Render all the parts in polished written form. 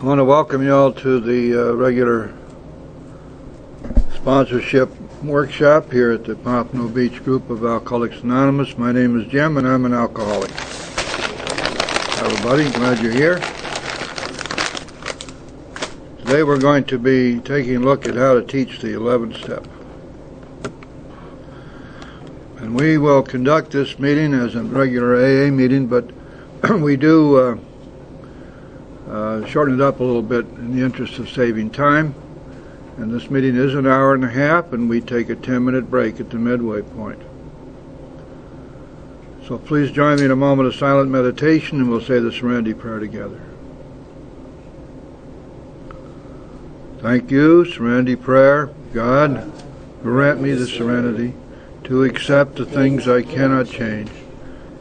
I want to welcome you all to the regular sponsorship workshop here at the Pompano Beach group of Alcoholics Anonymous. My name is Jim and I'm an alcoholic. Everybody, glad you're here. Today we're going to be taking a look at how to teach the 11th step. And we will conduct this meeting as a regular AA meeting, but we do shorten it up a little bit in the interest of saving time. And this meeting is an hour and a half, and we take a 10-minute break at the midway point. So please join me in a moment of silent meditation, and we'll say the Serenity Prayer together. Thank you, Serenity Prayer. God, grant me the serenity to accept the things I cannot change,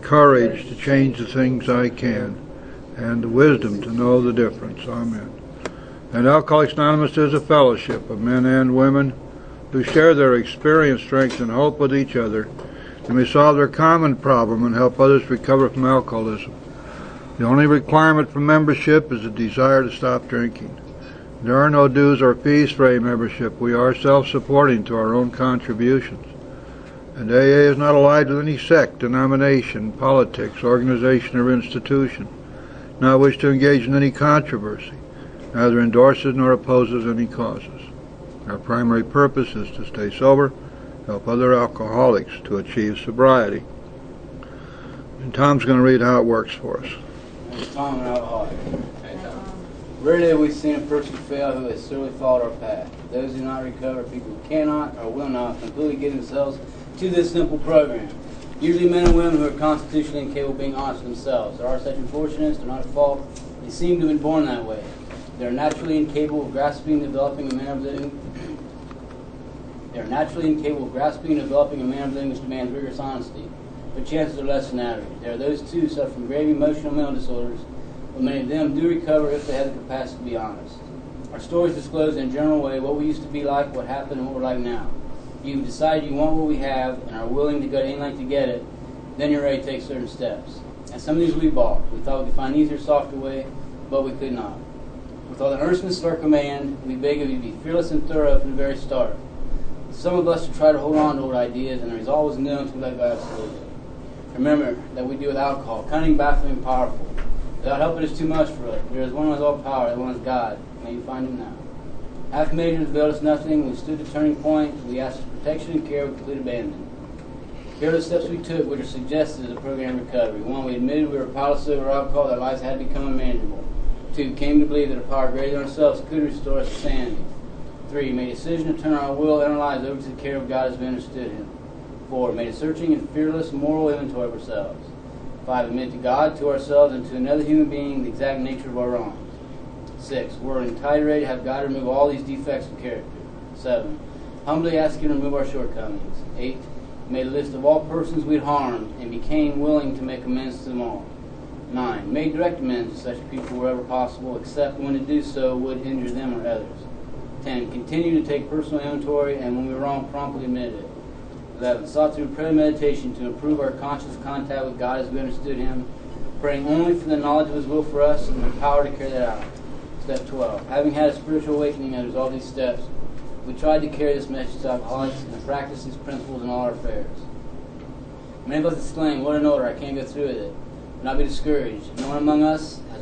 courage to change the things I can, and the wisdom to know the difference. Amen. And Alcoholics Anonymous is a fellowship of men and women who share their experience, strength, and hope with each other, and may solve their common problem and help others recover from alcoholism. The only requirement for membership is a desire to stop drinking. There are no dues or fees for a membership. We are self-supporting to our own contributions. And AA is not allied with any sect, denomination, politics, organization, or institution, not wish to engage in any controversy, neither endorses nor opposes any causes. Our primary purpose is to stay sober, help other alcoholics to achieve sobriety. And Tom's going to read how it works for us. Tom, an alcoholic. Rarely have we seen a person fail who has certainly followed our path. Those who do not recover, people who cannot or will not completely give themselves to this simple program. Usually men and women who are constitutionally incapable of being honest with themselves. There are such unfortunates, they're not at fault. They seem to have been born that way. They're naturally incapable of grasping and developing a manner of living. They're naturally incapable of grasping and developing a manner of living which demands rigorous honesty. But chances are less than average. There are those too who suffer from grave emotional mental disorders, but many of them do recover if they have the capacity to be honest. Our stories disclose in a general way what we used to be like, what happened, and what we're like now. You've decided you want what we have and are willing to go to any length to get it, then you're ready to take certain steps. And some of these we balked. We thought we could find an easier, softer way, but we could not. With all the earnestness of our command, we beg of you to be fearless and thorough from the very start. Some of us to try to hold on to old ideas, and the result was known to let go absolutely. Remember that we do with alcohol, cunning, baffling, and powerful. Without helping us too much for us, there is one who has all power, that one is God. May you find him now. Half measures availed us nothing. We stood at a turning point. We asked for protection and care with complete abandon. Here are the steps we took, which are suggested as a program of recovery. 1, we admitted we were powerless over alcohol, that lives had become unmanageable. 2, came to believe that a power greater than ourselves could restore us to sanity. 3, made a decision to turn our will and our lives over to the care of God as we understood him. 4, made a searching and fearless moral inventory of ourselves. 5, admitted to God, to ourselves, and to another human being the exact nature of our wrongs. 6, we're entirely ready to have God remove all these defects of character. 7, humbly ask him to remove our shortcomings. 8, made a list of all persons we'd harmed and became willing to make amends to them all. 9, made direct amends to such people wherever possible, except when to do so would injure them or others. 10, continued to take personal inventory, and when we were wrong, promptly admitted it. 11, sought through prayer and meditation to improve our conscious contact with God as we understood him, praying only for the knowledge of his will for us and the power to carry that out. Step 12, having had a spiritual awakening as a result of these steps, we tried to carry this message to alcoholics and practice these principles in all our affairs. Many of us exclaim, what an order, I can't go through with it. Do not be discouraged. No one among us has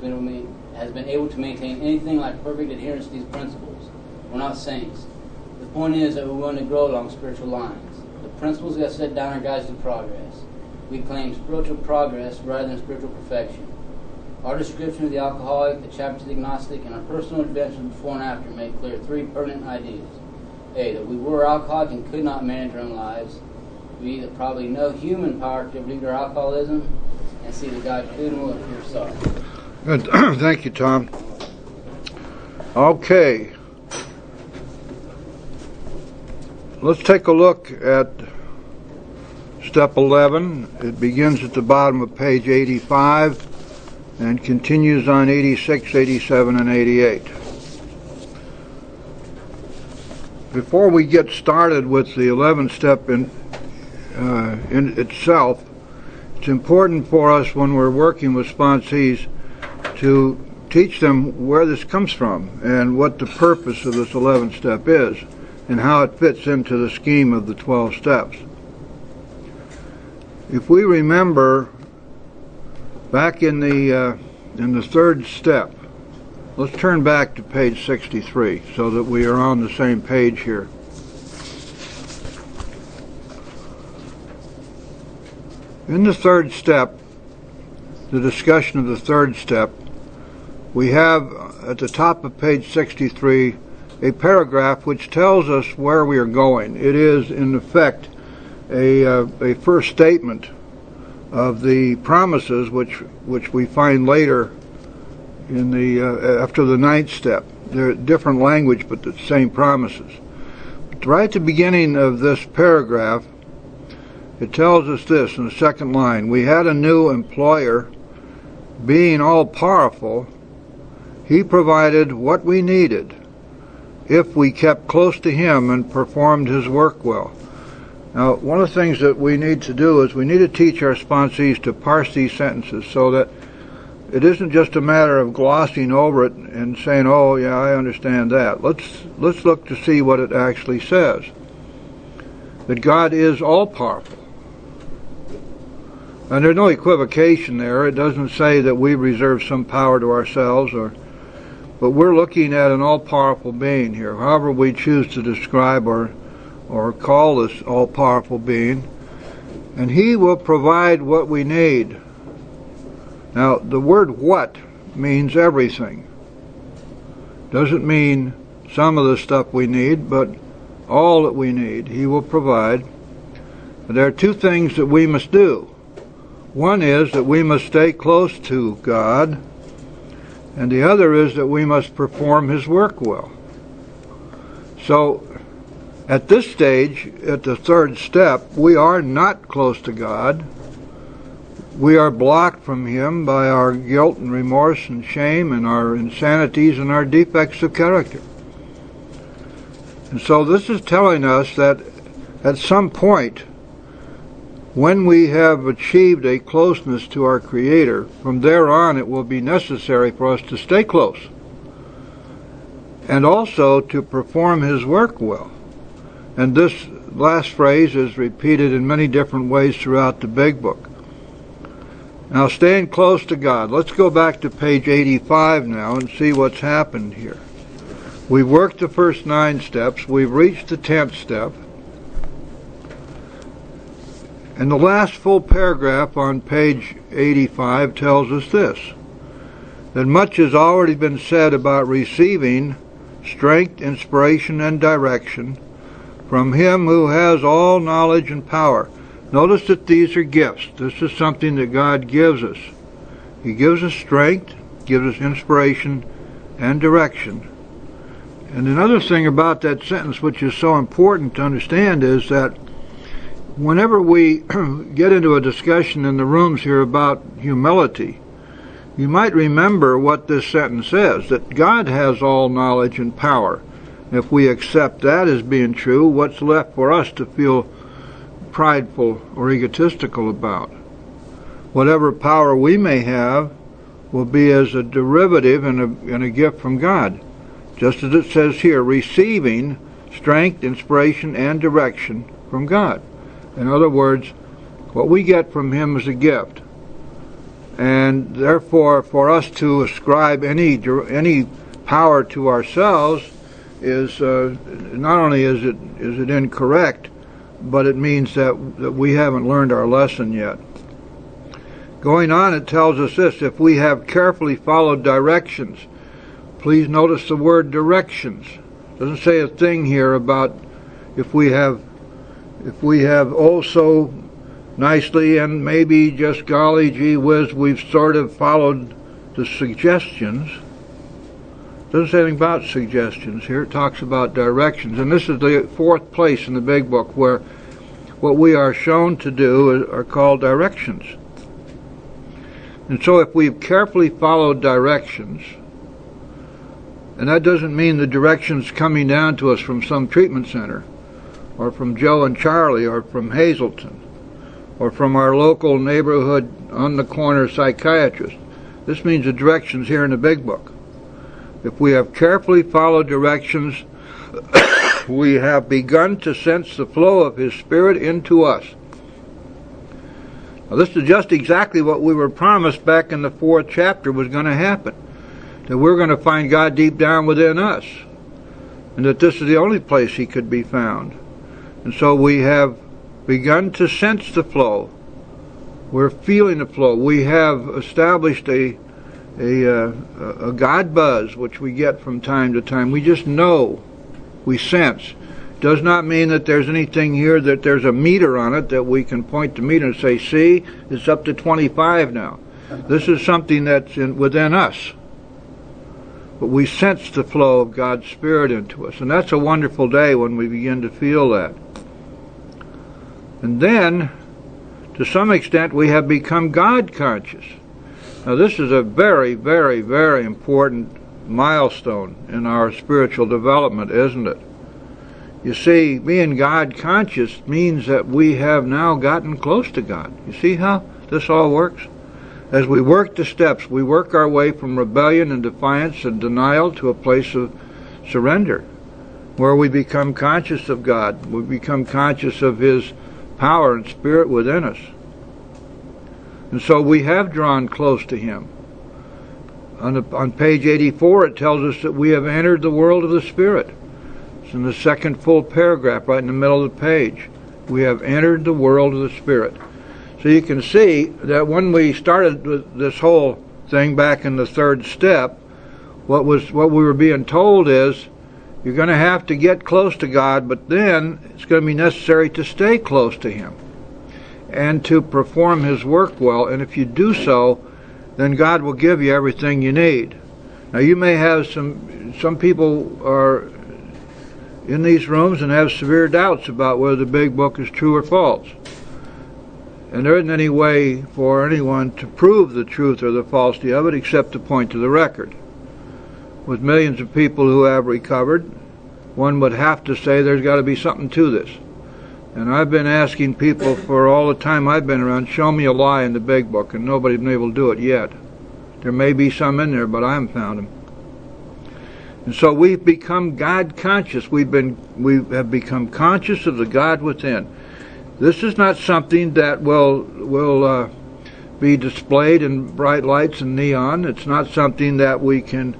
been able to maintain anything like perfect adherence to these principles. We're not saints. The point is that we're willing to grow along spiritual lines. The principles we have set down are guides to progress. We claim spiritual progress rather than spiritual perfection. Our description of the alcoholic, the chapter to the agnostic, and our personal adventures before and after make clear 3 pertinent ideas. A, that we were alcoholic and could not manage our own lives. B, that probably no human power could relieve our alcoholism. And C, that God could and will for your sorrow. Good. Thank you, Tom. Okay. Let's take a look at step 11. It begins at the bottom of page 85 and continues on 86, 87, and 88. Before we get started with the 11th step in itself, it's important for us when we're working with sponsees to teach them where this comes from and what the purpose of this 11th step is and how it fits into the scheme of the 12 steps. If we remember back in the third step, let's turn back to page 63 so that we are on the same page here. In the third step, the discussion of the third step, we have at the top of page 63 a paragraph which tells us where we are going. It is, in effect, a first statement of the promises which we find later in the after the 9th step. They're different language, but the same promises. But right at the beginning of this paragraph, it tells us this in the second line: we had a new employer, being all-powerful. He provided what we needed if we kept close to him and performed his work well. Now, one of the things that we need to do is we need to teach our sponsees to parse these sentences so that it isn't just a matter of glossing over it and saying, oh, yeah, I understand that. Let's look to see what it actually says. That God is all-powerful. And there's no equivocation there. It doesn't say that we reserve some power to ourselves, but we're looking at an all-powerful being here. However we choose to describe or call this all-powerful being, and he will provide what we need. Now, the word what means everything. Doesn't mean some of the stuff we need, but all that we need, he will provide. But there are two things that we must do. One is that we must stay close to God, and the other is that we must perform his work well. So, at this stage, at the third step, we are not close to God. We are blocked from him by our guilt and remorse and shame and our insanities and our defects of character. And so this is telling us that at some point, when we have achieved a closeness to our Creator, from there on it will be necessary for us to stay close and also to perform his work well. And this last phrase is repeated in many different ways throughout the Big Book. Now, staying close to God. Let's go back to page 85 now and see what's happened here. We've worked the first 9 steps. We've reached the 10th step. And the last full paragraph on page 85 tells us this: that much has already been said about receiving strength, inspiration, and direction from him who has all knowledge and power. Notice that these are gifts. This is something that God gives us. He gives us strength, gives us inspiration and direction. And another thing about that sentence which is so important to understand is that whenever we get into a discussion in the rooms here about humility, you might remember what this sentence says, that God has all knowledge and power. If we accept that as being true, what's left for us to feel prideful or egotistical about? Whatever power we may have will be as a derivative and a gift from God. Just as it says here, receiving strength, inspiration, and direction from God. In other words, what we get from him is a gift. And therefore, for us to ascribe any power to ourselves is not only is it incorrect, but it means that we haven't learned our lesson yet. Going on, it tells us this: if we have carefully followed directions. Please notice the word directions. It doesn't say a thing here about if we have oh so nicely and maybe just golly gee whiz we've sort of followed the suggestions. It doesn't say anything about suggestions here. It talks about directions. And this is the 4th place in the Big Book where what we are shown to do are called directions. And so if we've carefully followed directions, and that doesn't mean the directions coming down to us from some treatment center, or from Joe and Charlie, or from Hazleton, or from our local neighborhood on the corner psychiatrist. This means the directions here in the big book. If we have carefully followed directions, we have begun to sense the flow of His Spirit into us. Now, this is just exactly what we were promised back in the 4th chapter was going to happen. That we're going to find God deep down within us. And that this is the only place He could be found. And so we have begun to sense the flow. We're feeling the flow. We have established a God buzz, which we get from time to time. We just know. We sense. Does not mean that there's anything here, that there's a meter on it that we can point the meter and say, see, it's up to 25 now. This is something that's within us. But we sense the flow of God's Spirit into us. And that's a wonderful day when we begin to feel that. And then, to some extent, we have become God conscious. Now this is a very, very, very important milestone in our spiritual development, isn't it? You see, being God conscious means that we have now gotten close to God. You see how this all works? As we work the steps, we work our way from rebellion and defiance and denial to a place of surrender, where we become conscious of God. We become conscious of His power and Spirit within us. And so we have drawn close to Him. On page 84 it tells us that we have entered the world of the Spirit. It's in the second full paragraph right in the middle of the page. We have entered the world of the Spirit. So you can see that when we started with this whole thing back in the 3rd step, what we were being told is, you're going to have to get close to God, but then it's going to be necessary to stay close to Him and to perform His work well. And if you do so, then God will give you everything you need. Now you may have some people are in these rooms and have severe doubts about whether the big book is true or false. And there isn't any way for anyone to prove the truth or the falsity of it except to point to the record. With millions of people who have recovered, one would have to say there's got to be something to this. And I've been asking people for all the time I've been around, show me a lie in the big book, and nobody's been able to do it yet. There may be some in there, but I haven't found them. And so we've become God conscious. We have become conscious of the God within. This is not something that will be displayed in bright lights and neon. It's not something that we can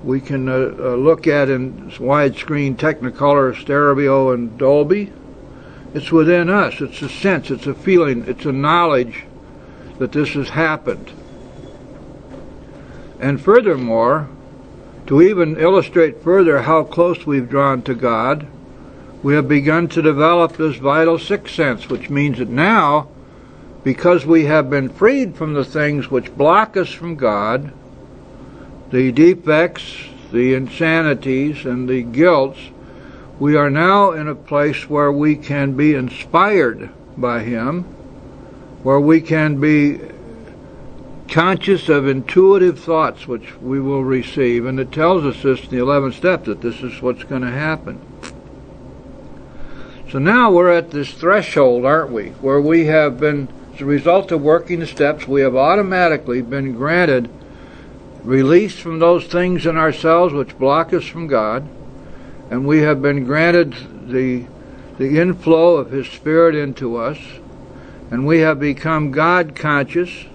look at in widescreen Technicolor, stereo, and Dolby. It's within us. It's a sense. It's a feeling. It's a knowledge that this has happened. And furthermore, to even illustrate further how close we've drawn to God, we have begun to develop this vital sixth sense, which means that now, because we have been freed from the things which block us from God, the defects, the insanities, and the guilts, we are now in a place where we can be inspired by Him, where we can be conscious of intuitive thoughts which we will receive. And it tells us this in the 11th step, that this is what's going to happen. So now we're at this threshold, aren't we, where we have been, as a result of working the steps, we have automatically been granted release from those things in ourselves which block us from God, and we have been granted the inflow of His Spirit into us, and we have become God conscious,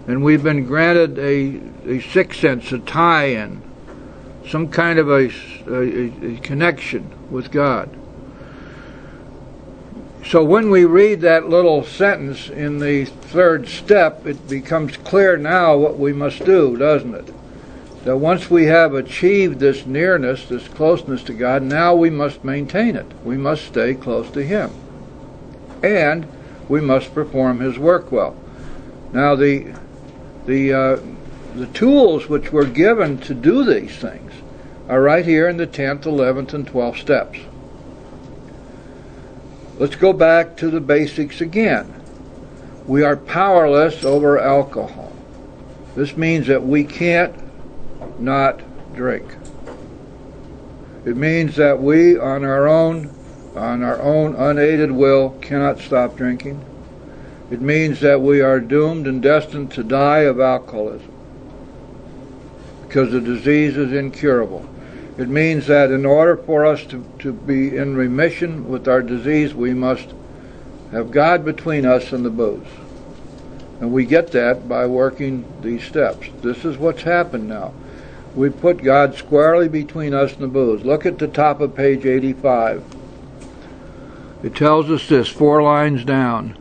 and we've been granted a sixth sense, a tie-in, some kind of a connection with God. So when we read that little sentence in the 3rd step, it becomes clear now what we must do, doesn't it? That once we have achieved this nearness, this closeness to God, now we must maintain it. We must stay close to Him. And we must perform His work well. Now the tools which were given to do these things are right here in the 10th, 11th, and 12th steps. Let's go back to the basics again. We are powerless over alcohol. This means that we can't not drink. It means that we, on our own unaided will, cannot stop drinking. It means that we are doomed and destined to die of alcoholism. because the disease is incurable. It means that in order for us to be in remission with our disease, we must have God between us and the booze. And we get that by working these steps. This is what's happened now. We put God squarely between us and the booze. Look at the top of page 85. It tells us this, 4 lines down.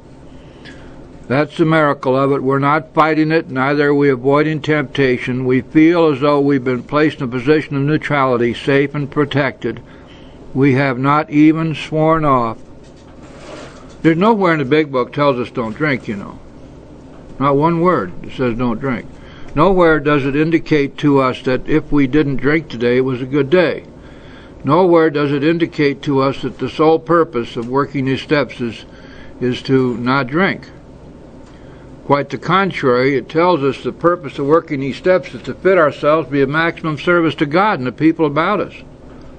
That's the miracle of it. We're not fighting it, neither are we avoiding temptation. We feel as though we've been placed in a position of neutrality, safe and protected. We have not even sworn off. There's nowhere in the big book tells us don't drink, you know. Not one word that says don't drink. Nowhere does it indicate to us that if we didn't drink today, it was a good day. Nowhere does it indicate to us that the sole purpose of working these steps is to not drink. Quite the contrary, it tells us the purpose of working these steps is to fit ourselves to be of maximum service to God and the people about us.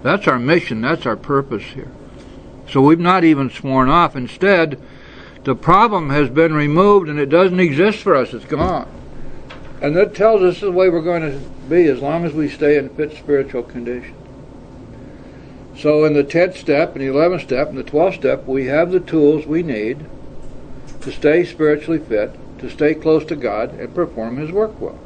That's our mission, that's our purpose here. So we've not even sworn off. Instead, the problem has been removed and it doesn't exist for us, it's gone. And that tells us the way we're going to be as long as we stay in fit spiritual condition. So in the 10th step, and the 11th step, and the 12th step, we have the tools we need to stay spiritually fit, to stay close to God, and perform His work well.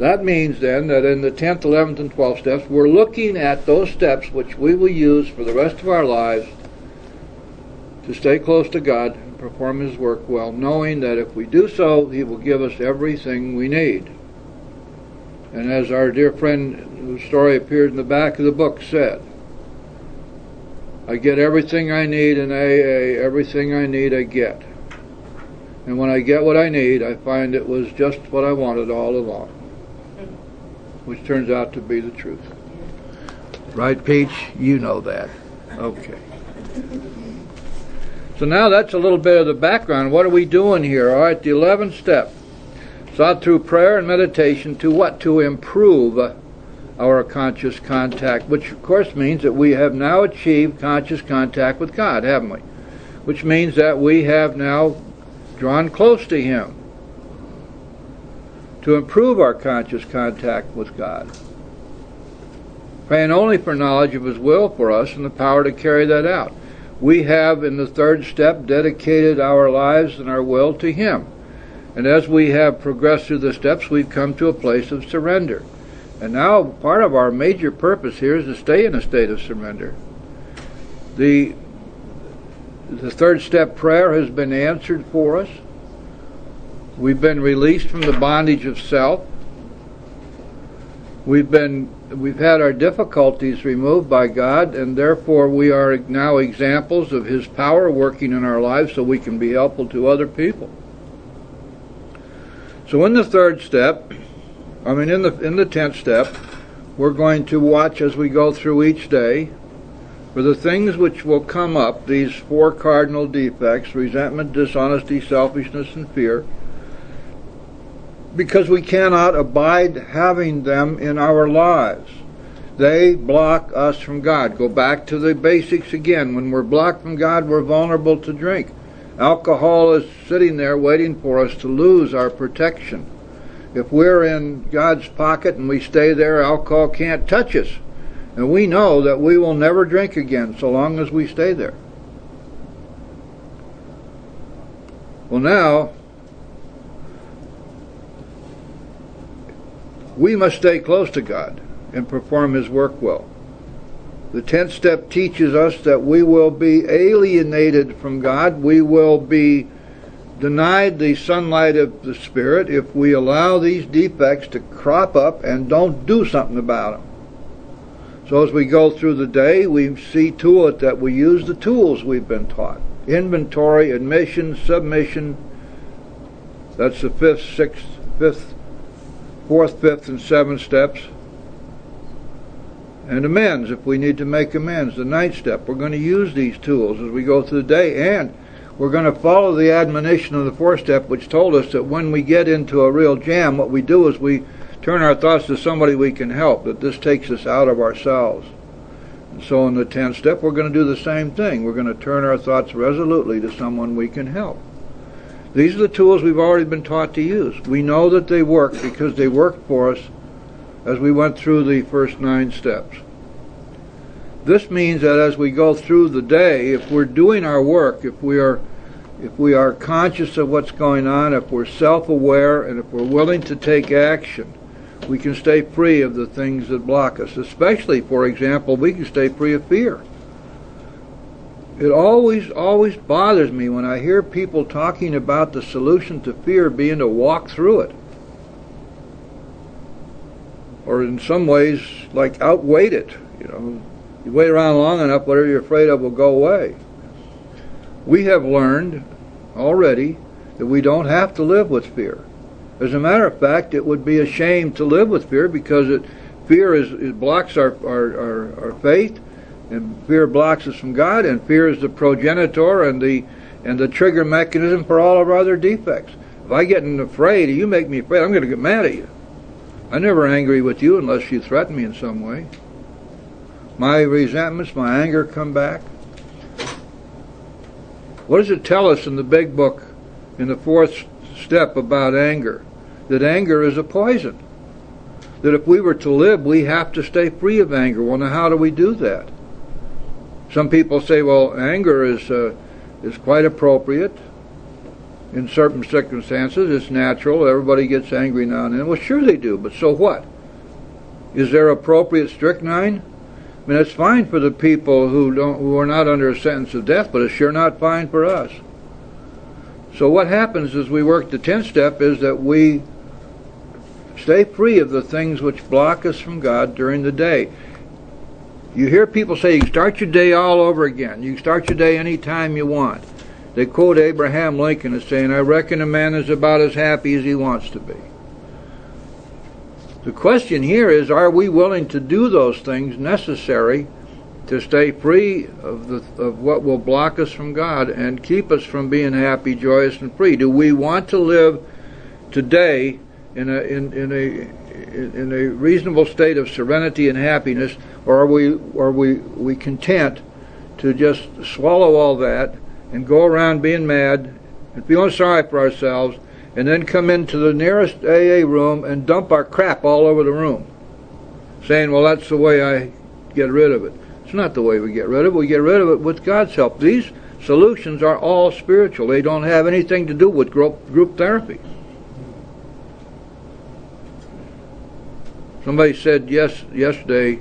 That means then that in the 10th, 11th, and 12th steps, we're looking at those steps which we will use for the rest of our lives to stay close to God and perform His work well, knowing that if we do so, He will give us everything we need. And as our dear friend whose story appeared in the back of the book said, I get everything I need in AA, everything I need I get. And when I get what I need, I find it was just what I wanted all along. Which turns out to be the truth. Right, Peach? You know that. Okay. So now that's a little bit of the background. What are we doing here? All right, the 11th step. Sought through prayer and meditation to what? To improve our conscious contact, which of course means that we have now achieved conscious contact with God, haven't we? Which means that we have now drawn close to Him. To improve our conscious contact with God. Praying only for knowledge of His will for us and the power to carry that out. We have, in the 3rd step, dedicated our lives and our will to Him. And as we have progressed through the steps, we've come to a place of surrender. And now part of our major purpose here is to stay in a state of surrender. The 3rd step prayer has been answered for us. We've been released from the bondage of self. We've had our difficulties removed by God, and therefore we are now examples of His power working in our lives so we can be helpful to other people. So in the 3rd step, in the 10th step, we're going to watch as we go through each day for the things which will come up, these 4 cardinal defects, resentment, dishonesty, selfishness, and fear, because we cannot abide having them in our lives. They block us from God. Go back to the basics again. When we're blocked from God, we're vulnerable to drink. Alcohol is sitting there waiting for us to lose our protection. If we're in God's pocket and we stay there, alcohol can't touch us. And we know that we will never drink again so long as we stay there. Well, now, we must stay close to God and perform His work well. The 10th step teaches us that we will be alienated from God. We will be denied the sunlight of the Spirit if we allow these defects to crop up and don't do something about them. So as we go through the day, we see to it that we use the tools we've been taught. Inventory, admission, submission. That's the 4th, 5th, and 7th steps. And amends, if we need to make amends, the 9th step. We're going to use these tools as we go through the day, and we're going to follow the admonition of the 4th step, which told us that when we get into a real jam, what we do is we turn our thoughts to somebody we can help, that this takes us out of ourselves. And so in the 10th step, we're going to do the same thing. We're going to turn our thoughts resolutely to someone we can help. These are the tools we've already been taught to use. We know that they work because they worked for us as we went through the first 9 steps. This means that as we go through the day, if we're doing our work, if we are conscious of what's going on, if we're self-aware, and if we're willing to take action, we can stay free of the things that block us. Especially, for example, we can stay free of fear. It always bothers me when I hear people talking about the solution to fear being to walk through it. Or in some ways, like outweight it. You wait around long enough, whatever you're afraid of will go away. We have learned already that we don't have to live with fear. As a matter of fact, it would be a shame to live with fear, because fear blocks our faith, and fear blocks us from God, and fear is the progenitor and the trigger mechanism for all of our other defects. If I get afraid, you make me afraid, I'm going to get mad at you. I'm never angry with you unless you threaten me in some way. My resentments, my anger come back. What does it tell us in the big book, in the 4th step about anger? That anger is a poison. That if we were to live, we have to stay free of anger. Well, now how do we do that? Some people say, well, anger is quite appropriate in certain circumstances. It's natural. Everybody gets angry now and then. Well, sure they do, but so what? Is there appropriate strychnine? I mean, it's fine for the people who are not under a sentence of death, but it's sure not fine for us. So what happens as we work the 10th step is that we stay free of the things which block us from God during the day. You hear people say you can start your day all over again. You can start your day any time you want. They quote Abraham Lincoln as saying, I reckon a man is about as happy as he wants to be. The question here is, are we willing to do those things necessary to stay free of what will block us from God and keep us from being happy, joyous, and free? Do we want to live today in a reasonable state of serenity and happiness, or are we content to just swallow all that and go around being mad and feeling sorry for ourselves, and then come into the nearest AA room and dump our crap all over the room, saying, well, that's the way I get rid of it? It's not the way we get rid of it. We get rid of it with God's help. These solutions are all spiritual. They don't have anything to do with group therapy. Somebody said yesterday,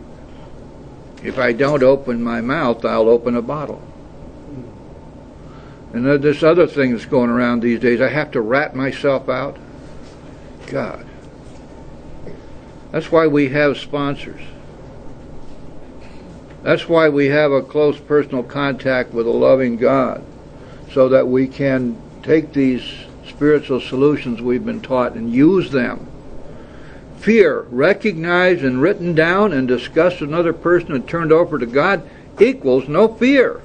if I don't open my mouth, I'll open a bottle. And then this other thing that's going around these days, I have to rat myself out. God. That's why we have sponsors. That's why we have a close personal contact with a loving God, so that we can take these spiritual solutions we've been taught and use them. Fear, recognized and written down and discussed with another person and turned over to God, equals no fear.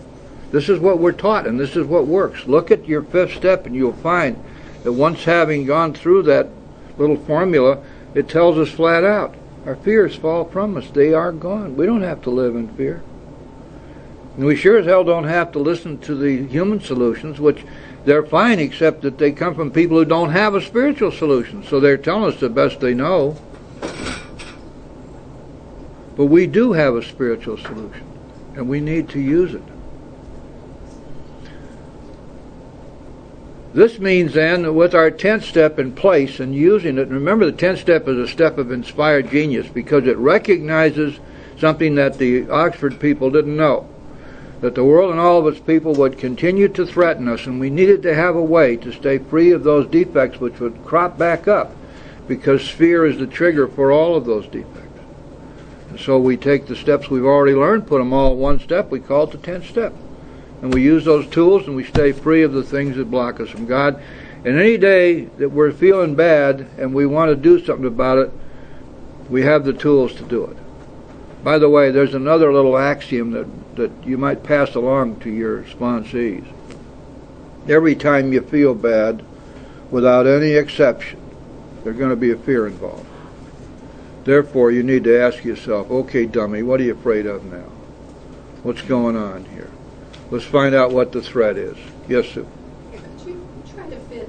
This is what we're taught, and this is what works. Look at your 5th step, and you'll find that once having gone through that little formula, it tells us flat out, our fears fall from us. They are gone. We don't have to live in fear. And we sure as hell don't have to listen to the human solutions, which they're fine, except that they come from people who don't have a spiritual solution. So they're telling us the best they know. But we do have a spiritual solution, and we need to use it. This means then that with our 10th step in place and using it, and remember the 10th step is a step of inspired genius, because it recognizes something that the Oxford people didn't know, that the world and all of its people would continue to threaten us, and we needed to have a way to stay free of those defects which would crop back up, because fear is the trigger for all of those defects. And so we take the steps we've already learned, put them all in one step, we call it the 10th step. And we use those tools, and we stay free of the things that block us from God. And any day that we're feeling bad and we want to do something about it, we have the tools to do it. By the way, there's another little axiom that you might pass along to your sponsees. Every time you feel bad, without any exception, there's going to be a fear involved. Therefore, you need to ask yourself, okay, dummy, what are you afraid of now? What's going on here? Let's find out what the threat is. Yes, Sue? Could you try to fit,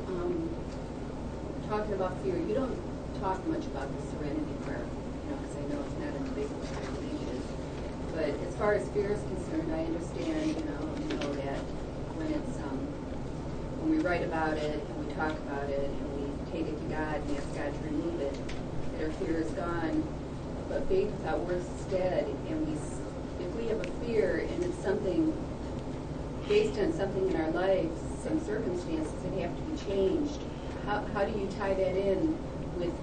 talking about fear, you don't talk much about the serenity prayer, far as fear is concerned, I understand, you know that when we write about it and we talk about it and we take it to God and ask God to remove it, that our fear is gone. But faith without works is dead. And if we have a fear and it's something based on something in our lives, some circumstances that have to be changed, how do you tie that in with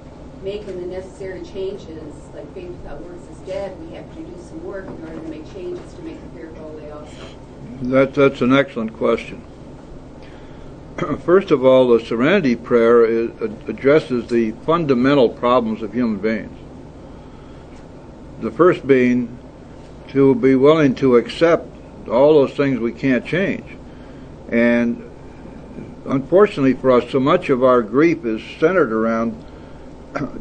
making the necessary changes? Like faith without works is dead. We have to do some work in order to make changes to make the fear go away also. That's an excellent question. First of all, the Serenity Prayer addresses the fundamental problems of human beings. The first being to be willing to accept all those things we can't change. And unfortunately for us, so much of our grief is centered around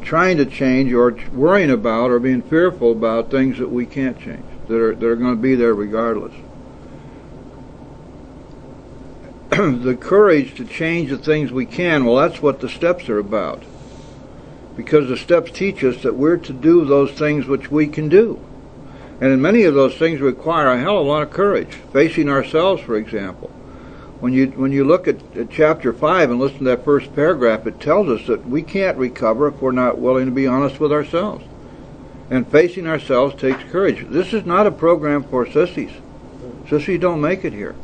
trying to change or worrying about or being fearful about things that we can't change, that are going to be there regardless. The courage to change the things we can, well, that's what the steps are about. Because the steps teach us that we're to do those things which we can do. And many of those things require a hell of a lot of courage. Facing ourselves, for example. When you look at chapter 5 and listen to that first paragraph, it tells us that we can't recover if we're not willing to be honest with ourselves. And facing ourselves takes courage. This is not a program for sissies. Sissies don't make it here.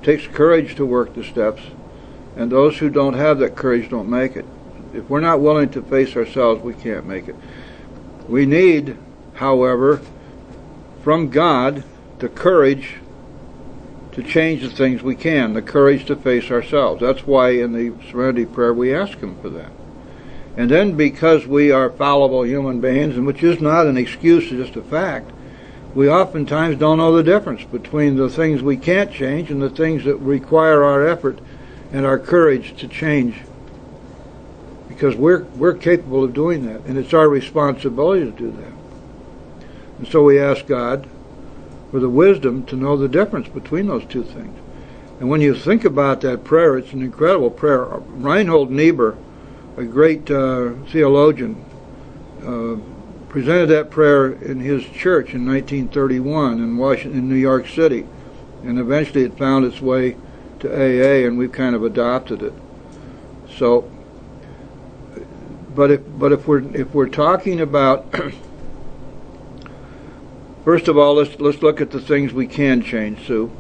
It takes courage to work the steps, and those who don't have that courage don't make it. If we're not willing to face ourselves, we can't make it. We need, however, from God, the courage to change the things we can, the courage to face ourselves. That's why in the Serenity Prayer we ask Him for that. And then because we are fallible human beings, and which is not an excuse, it's just a fact, we oftentimes don't know the difference between the things we can't change and the things that require our effort and our courage to change. Because we're capable of doing that, and it's our responsibility to do that. And so we ask God for the wisdom to know the difference between those two things. And when you think about that prayer, it's an incredible prayer. Reinhold Niebuhr, a great theologian, presented that prayer in his church in 1931 in New York City, and eventually it found its way to AA, and we've kind of adopted it. So, but if we're talking about first of all, let's look at the things we can change, Sue.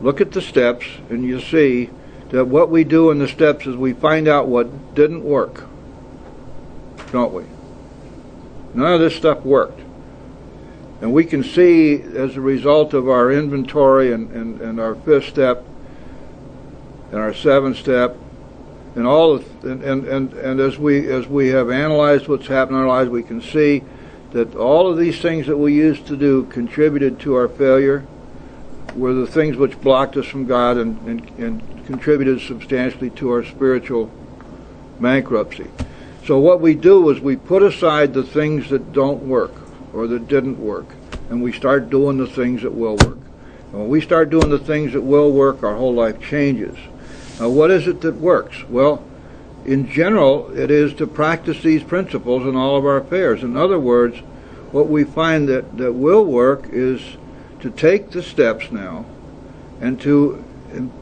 Look at the steps, and you see that what we do in the steps is we find out what didn't work, don't we? None of this stuff worked. And we can see as a result of our inventory and our fifth step and our seventh step and all of, and as we have analyzed what's happened in our lives, we can see that all of these things that we used to do contributed to our failure, were the things which blocked us from God and contributed substantially to our spiritual bankruptcy. So what we do is we put aside the things that don't work or that didn't work, and we start doing the things that will work. And when we start doing the things that will work, our whole life changes. Now, what is it that works? Well, in general, it is to practice these principles in all of our affairs. In other words, what we find that will work is to take the steps now and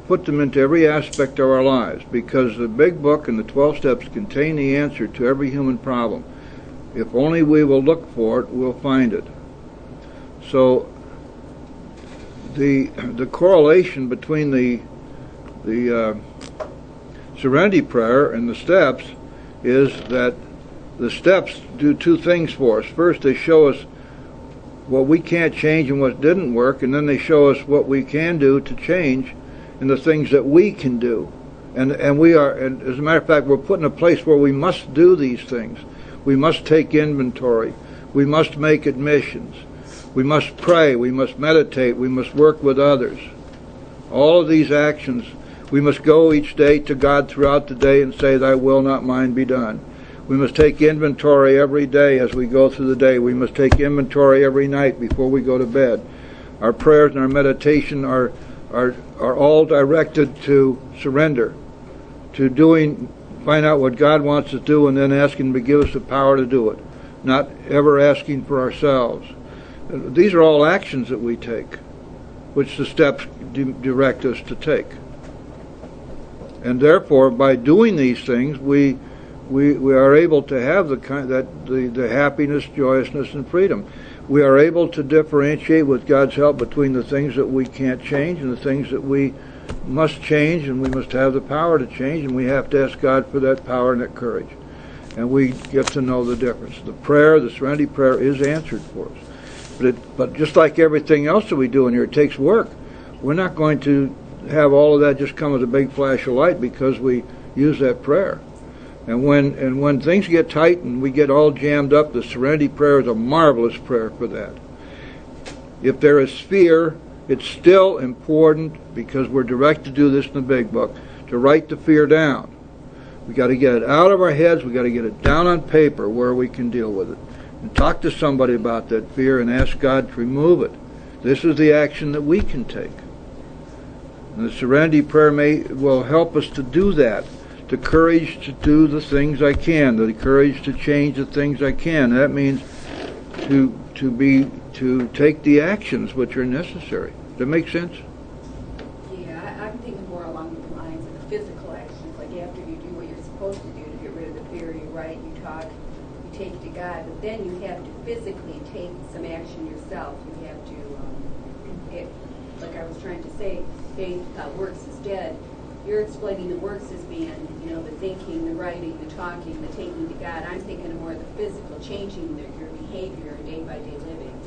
put them into every aspect of our lives, because the Big Book and the 12 Steps contain the answer to every human problem. If only we will look for it, we'll find it. So the correlation between the Serenity Prayer and the steps is that the steps do two things for us. First, they show us what we can't change and what didn't work, and then they show us what we can do to change and the things that we can do. And we are, and as a matter of fact, we're put in a place where we must do these things. We must take inventory. We must make admissions. We must pray. We must meditate. We must work with others. All of these actions, we must go each day to God throughout the day and say, "Thy will, not mine, be done." We must take inventory every day as we go through the day. We must take inventory every night before we go to bed. Our prayers and our meditation are all directed to surrender, to find out what God wants us to do and then asking Him to give us the power to do it, not ever asking for ourselves. These are all actions that we take, which the steps direct us to take. And therefore, by doing these things, we are able to have the happiness, joyousness, and freedom. We are able to differentiate, with God's help, between the things that we can't change and the things that we must change, and we must have the power to change, and we have to ask God for that power and that courage. And we get to know the difference. The prayer, the serenity prayer, is answered for us. But just like everything else that we do in here, it takes work. We're not going to have all of that just come as a big flash of light because we use that prayer. And when things get tight and we get all jammed up, the serenity prayer is a marvelous prayer for that. If there is fear, it's still important, because we're directed to do this in the big book, to write the fear down. We got to get it out of our heads. We got to get it down on paper where we can deal with it, and talk to somebody about that fear and ask God to remove it. This is the action that we can take. And the serenity prayer will help us to do that. The courage to do the things I can. The courage to change the things I can. That means to take the actions which are necessary. Does that make sense? Yeah, I'm thinking more along the lines of physical actions, like after you do what you're supposed to do to get rid of the fear, you write, you talk, you take it to God, but then you have to physically take some action yourself. You have to, like I was trying to say, faith without works is dead. You're explaining the works as being, the thinking, the writing, the talking, the taking to God. I'm thinking of more of the physical, changing your behavior day-by-day living.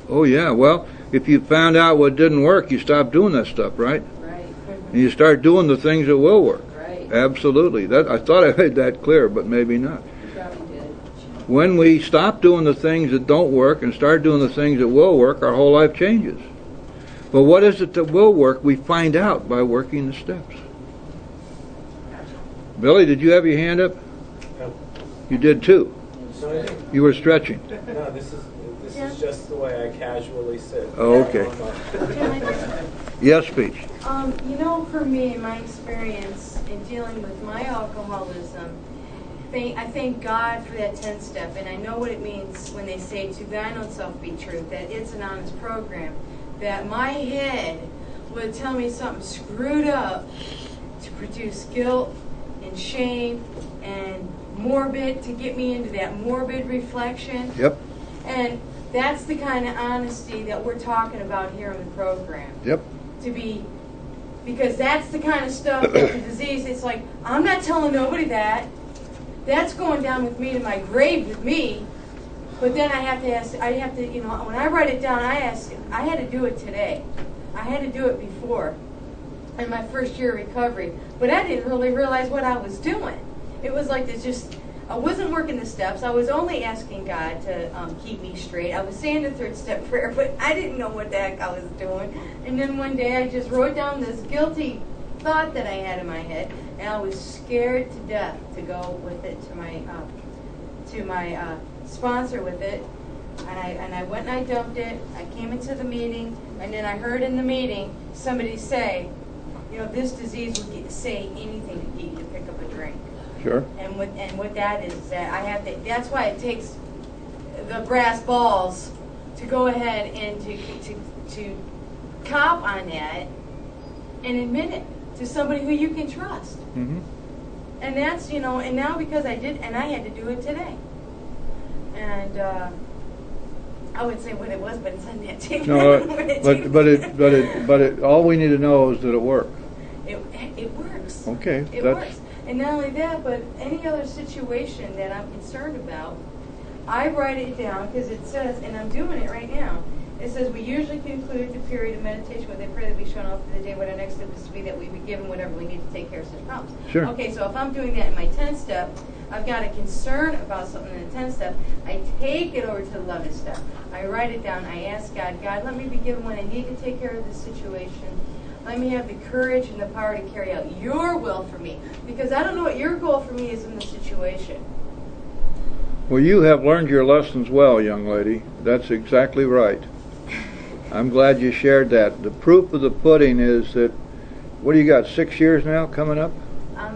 Oh yeah, well, if you found out what didn't work, you stop doing that stuff, right? Right. And you start doing the things that will work. Right. Absolutely. I thought I made that clear, but maybe not. You probably did. When we stop doing the things that don't work and start doing the things that will work, our whole life changes. But what is it that will work? We find out by working the steps. Billy, did you have your hand up? No. You did too. No, You were stretching. this is just the way I casually sit. Oh, okay. Yes, speech. For me, my experience in dealing with my alcoholism, I thank God for that 10-step, and I know what it means when they say, to thine own self be true, that it's an honest program, that my head would tell me something screwed up to produce guilt and shame and to get me into that morbid reflection. Yep. And that's the kind of honesty that we're talking about here in the program. Yep. Because that's the kind of stuff with the disease. It's like, I'm not telling nobody that. That's going down with me to my grave with me. But then when I write it down, I had to do it today. I had to do it before in my first year of recovery. But I didn't really realize what I was doing. It was like I wasn't working the steps. I was only asking God to keep me straight. I was saying the 3rd step prayer, but I didn't know what the heck I was doing. And then one day I just wrote down this guilty thought that I had in my head, and I was scared to death to go with it to my sponsor with it. And I went and I dumped it. I came into the meeting, and then I heard in the meeting somebody say, this disease will say anything to get you to pick up a drink. Sure. And what that is that I have to. That's why it takes the brass balls to go ahead and to cop on that and admit it to somebody who you can trust. Mm-hmm. And that's and now because I did, and I had to do it today. And I would say what it was, but it's on that tape. No, but it. All we need to know is that it works. It works. Okay. It works. And not only that, but any other situation that I'm concerned about, I write it down because it says, and I'm doing it right now, it says, we usually conclude the period of meditation with a prayer that we shown off for the day what our next step is to be, that we be given whatever we need to take care of such problems. Sure. Okay, so if I'm doing that in my 10th step, I've got a concern about something in the 10th step, I take it over to the 11th step. I write it down, I ask God, let me be given what I need to take care of this situation. Let me have the courage and the power to carry out your will for me. Because I don't know what your goal for me is in this situation. Well, you have learned your lessons well, young lady. That's exactly right. I'm glad you shared that. The proof of the pudding is that, what do you got, 6 years now coming up? I'll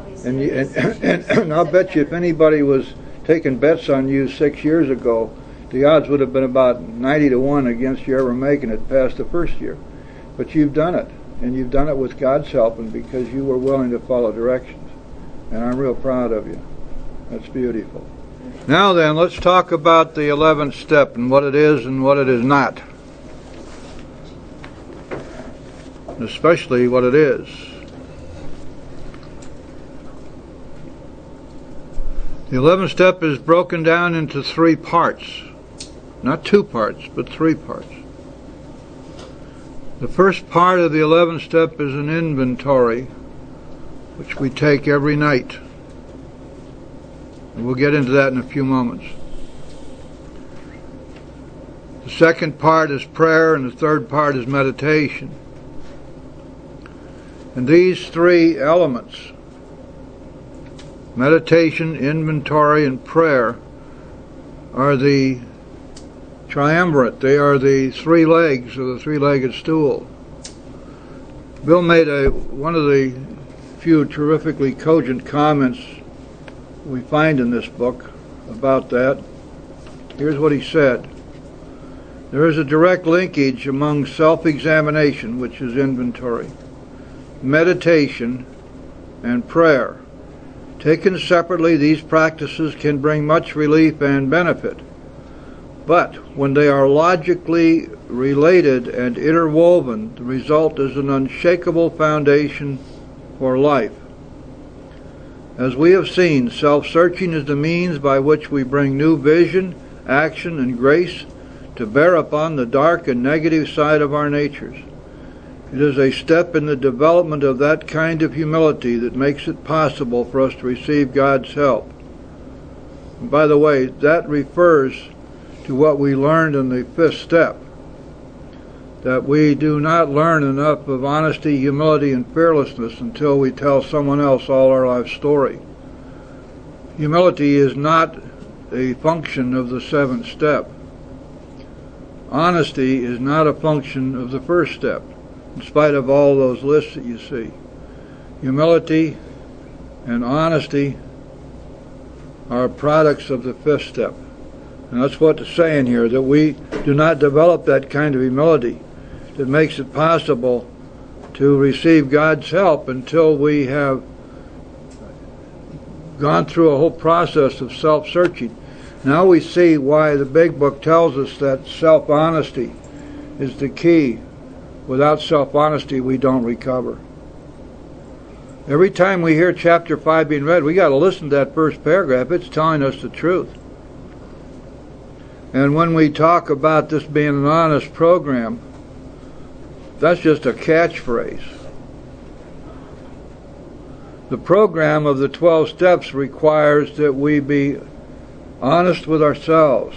be 6 And I'll bet you if anybody was taking bets on you 6 years ago, The odds would have been about 90 to 1 against you ever making it past the first year. But you've done it, and you've done it with God's help and because you were willing to follow directions. And I'm real proud of you. That's beautiful. Now then, let's talk about the 11th step and what it is and what it is not. Especially what it is. The 11th step is broken down into 3 parts. Not 2 parts, but 3 parts. The first part of the 11th step is an inventory, which we take every night. And we'll get into that in a few moments. The second part is prayer, and the third part is meditation. And these 3 elements, meditation, inventory, and prayer, are the triumvirate. They are the 3 legs of the 3-legged stool. Bill made one of the few terrifically cogent comments we find in this book about that. Here's what he said. There is a direct linkage among self-examination, which is inventory, meditation, and prayer. Taken separately, these practices can bring much relief and benefit. But when they are logically related and interwoven, the result is an unshakable foundation for life. As we have seen, self-searching is the means by which we bring new vision, action, and grace to bear upon the dark and negative side of our natures. It is a step in the development of that kind of humility that makes it possible for us to receive God's help. And by the way, that refers to what we learned in the 5th step, that we do not learn enough of honesty, humility, and fearlessness until we tell someone else all our life story. Humility is not a function of the 7th step. Honesty is not a function of the 1st step, in spite of all those lists that you see. Humility and honesty are products of the 5th step. And that's what it's saying here, that we do not develop that kind of humility that makes it possible to receive God's help until we have gone through a whole process of self-searching. Now we see why the Big Book tells us that self-honesty is the key. Without self-honesty, we don't recover. Every time we hear chapter 5 being read, we got to listen to that first paragraph. It's telling us the truth. And when we talk about this being an honest program, that's just a catchphrase. The program of the 12 steps requires that we be honest with ourselves.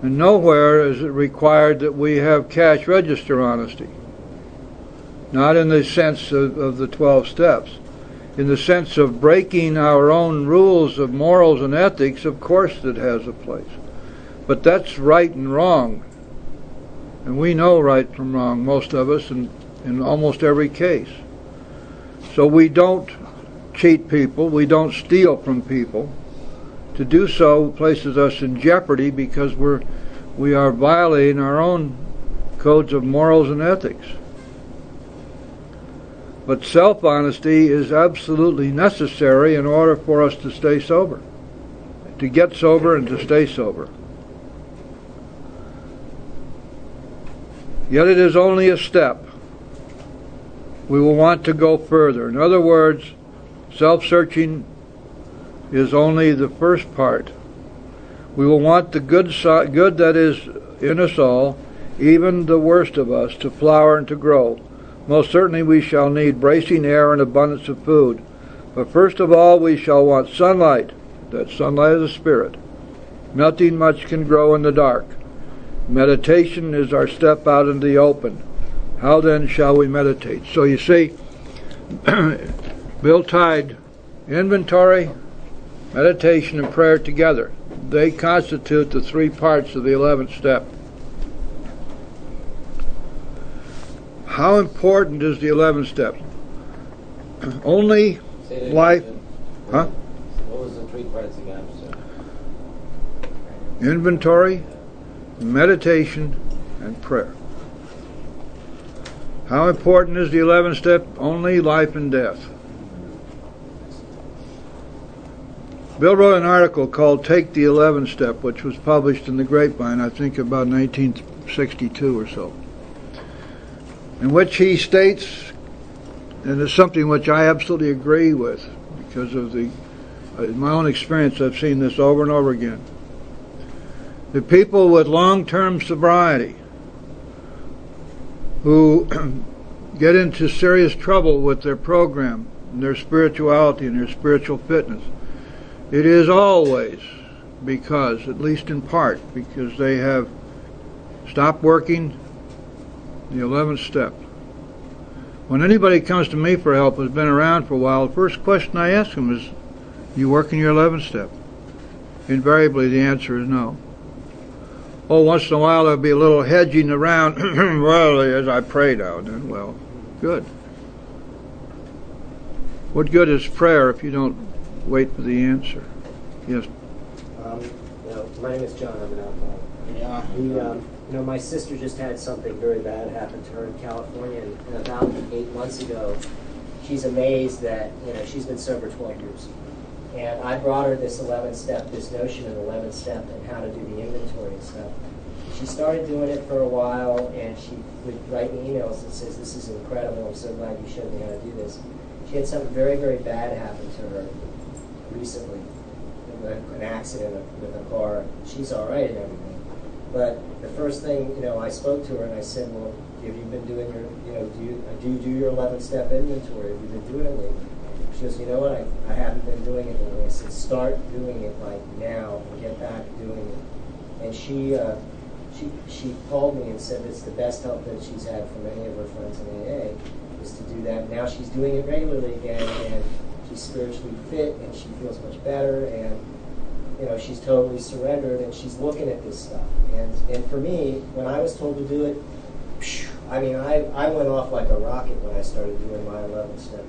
And nowhere is it required that we have cash register honesty. Not in the sense of the 12 steps. In the sense of breaking our own rules of morals and ethics, of course it has a place. But that's right and wrong. And we know right from wrong, most of us, in almost every case. So we don't cheat people, we don't steal from people. To do so places us in jeopardy because we are violating our own codes of morals and ethics. But self-honesty is absolutely necessary in order for us to stay sober, to get sober and to stay sober. Yet it is only a step. We will want to go further. In other words, self-searching is only the first part. We will want the good that is in us all, even the worst of us, to flower and to grow. Most certainly we shall need bracing air and abundance of food. But first of all we shall want sunlight, that sunlight of the Spirit. Nothing much can grow in the dark. Meditation is our step out into the open. How then shall we meditate? So you see, Bill tied inventory, meditation, and prayer together. They constitute the 3 parts of the 11th step. How important is the 11th step? Only life. Huh? What was the 3 parts again? inventory, meditation, and prayer. How important is the 11th step? Only life and death. Bill wrote an article called Take the 11th Step, which was published in the Grapevine, I think about 1962 or so, in which he states, and it's something which I absolutely agree with because of in my own experience, I've seen this over and over again. The people with long-term sobriety who get into serious trouble with their program and their spirituality and their spiritual fitness, it is always because, at least in part, because they have stopped working the 11th step. When anybody comes to me for help who's been around for a while, the first question I ask them is, you working your 11th step? Invariably the answer is no. Oh, once in a while there'll be a little hedging around, well, as I pray now and then. Well, good. What good is prayer if you don't wait for the answer? Yes. My name is John. I'm an alcoholic. Yeah. My sister just had something very bad happen to her in California, and about 8 months ago, she's amazed that she's been sober 12 years. And I brought her this 11th step, this notion of 11th step and how to do the inventory and stuff. She started doing it for a while, and she would write me emails that says, "This is incredible. I'm so glad you showed me how to do this." She had something very, very bad happen to her recently, an accident with a car. She's all right and everything. But the first thing, I spoke to her and I said, "Well, have you been doing your, do you do your 11th step inventory? Have you been doing it lately?" She goes, "You know what? I haven't been doing it lately." I said, "Start doing it like now and get back doing it." And she called me and said it's the best help that she's had from any of her friends in AA is to do that. Now she's doing it regularly again, and she's spiritually fit, and she feels much better, and she's totally surrendered, and she's looking at this stuff. And for me, when I was told to do it, I went off like a rocket when I started doing my 11th step,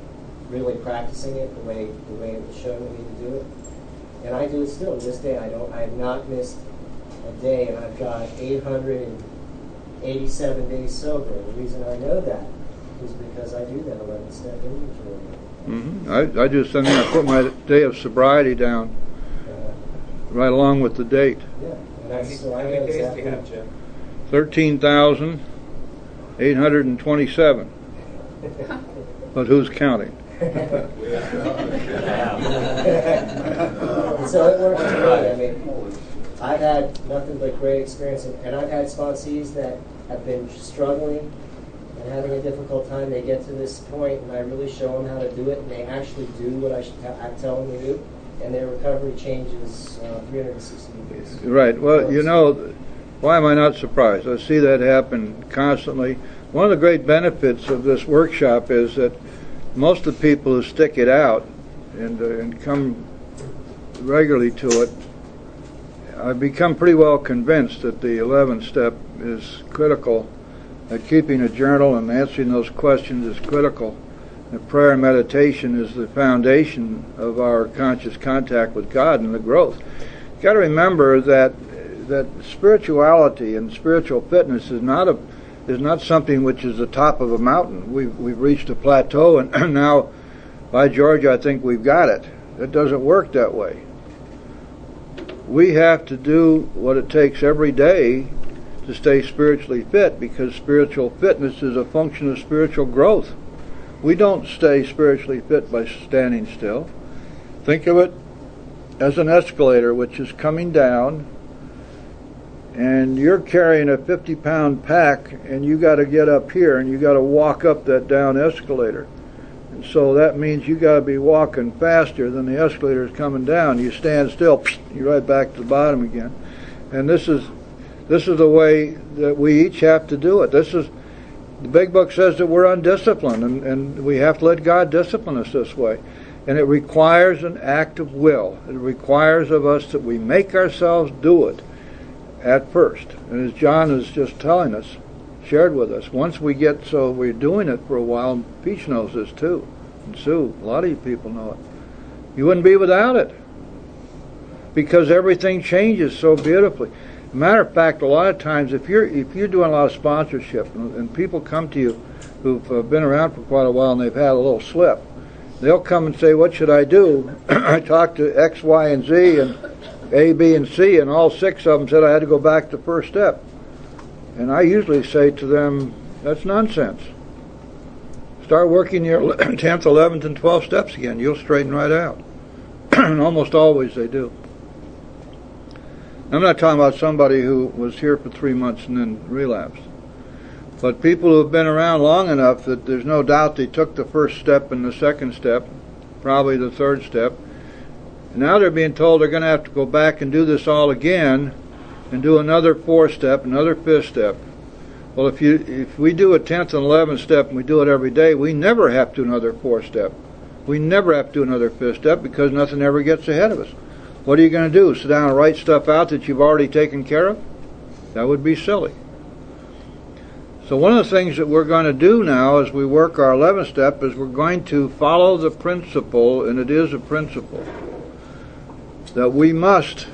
really practicing it the way it was shown to me to do it. And I do it still to this day. I have not missed a day, and I've got 887 days sober. And the reason I know that is because I do that 11th step inventory. Mm-hmm. I do something. I put my day of sobriety down right along with the date. Yeah. And How many days do you have, Jim? 13,827. But who's counting? So it works great. I've had nothing but great experience, and I've had sponsees that have been struggling and having a difficult time. They get to this point, and I really show them how to do it, and they actually do what I tell them to do, and their recovery changes 360 degrees. Right. Well, why am I not surprised? I see that happen constantly. One of the great benefits of this workshop is that most of the people who stick it out and come regularly to it, I've become pretty well convinced that the 11th step is critical, that keeping a journal and answering those questions is critical. And prayer and meditation is the foundation of our conscious contact with God and the growth. You've got to remember that spirituality and spiritual fitness is not something which is the top of a mountain. We've reached a plateau, and now, by George, I think we've got it. It doesn't work that way. We have to do what it takes every day to stay spiritually fit, because spiritual fitness is a function of spiritual growth. We don't stay spiritually fit by standing still. Think of it as an escalator which is coming down, and you're carrying a 50-pound pack, and you got to get up here, and you got to walk up that down escalator. And so that means you got to be walking faster than the escalator is coming down. You stand still, you're right back to the bottom again. And this is the way that we each have to do it. The Big Book says that we're undisciplined, and we have to let God discipline us this way. And it requires an act of will. It requires of us that we make ourselves do it at first. And as John is just telling us, shared with us, once we get so we're doing it for a while, Peach knows this too, and Sue, a lot of you people know it, you wouldn't be without it. because everything changes so beautifully. Matter of fact, a lot of times, if you're doing a lot of sponsorship and people come to you who've been around for quite a while and they've had a little slip, they'll come and say, "What should I do?" I talked to X, Y, and Z, and A, B, and C, and all 6 of them said I had to go back to first step. And I usually say to them, "That's nonsense. Start working your 10th, 11th, and 12th steps again. You'll straighten right out." And almost always they do. I'm not talking about somebody who was here for 3 months and then relapsed. But people who have been around long enough that there's no doubt they took the first step and the second step, probably the third step. And now they're being told they're going to have to go back and do this all again and do another 4th step, another 5th step. Well, if we do a 10th and 11th step and we do it every day, we never have to do another 4th step. We never have to do another 5th step because nothing ever gets ahead of us. What are you going to do? Sit down and write stuff out that you've already taken care of? That would be silly. So one of the things that we're going to do now as we work our 11th step is we're going to follow the principle, and it is a principle, that we must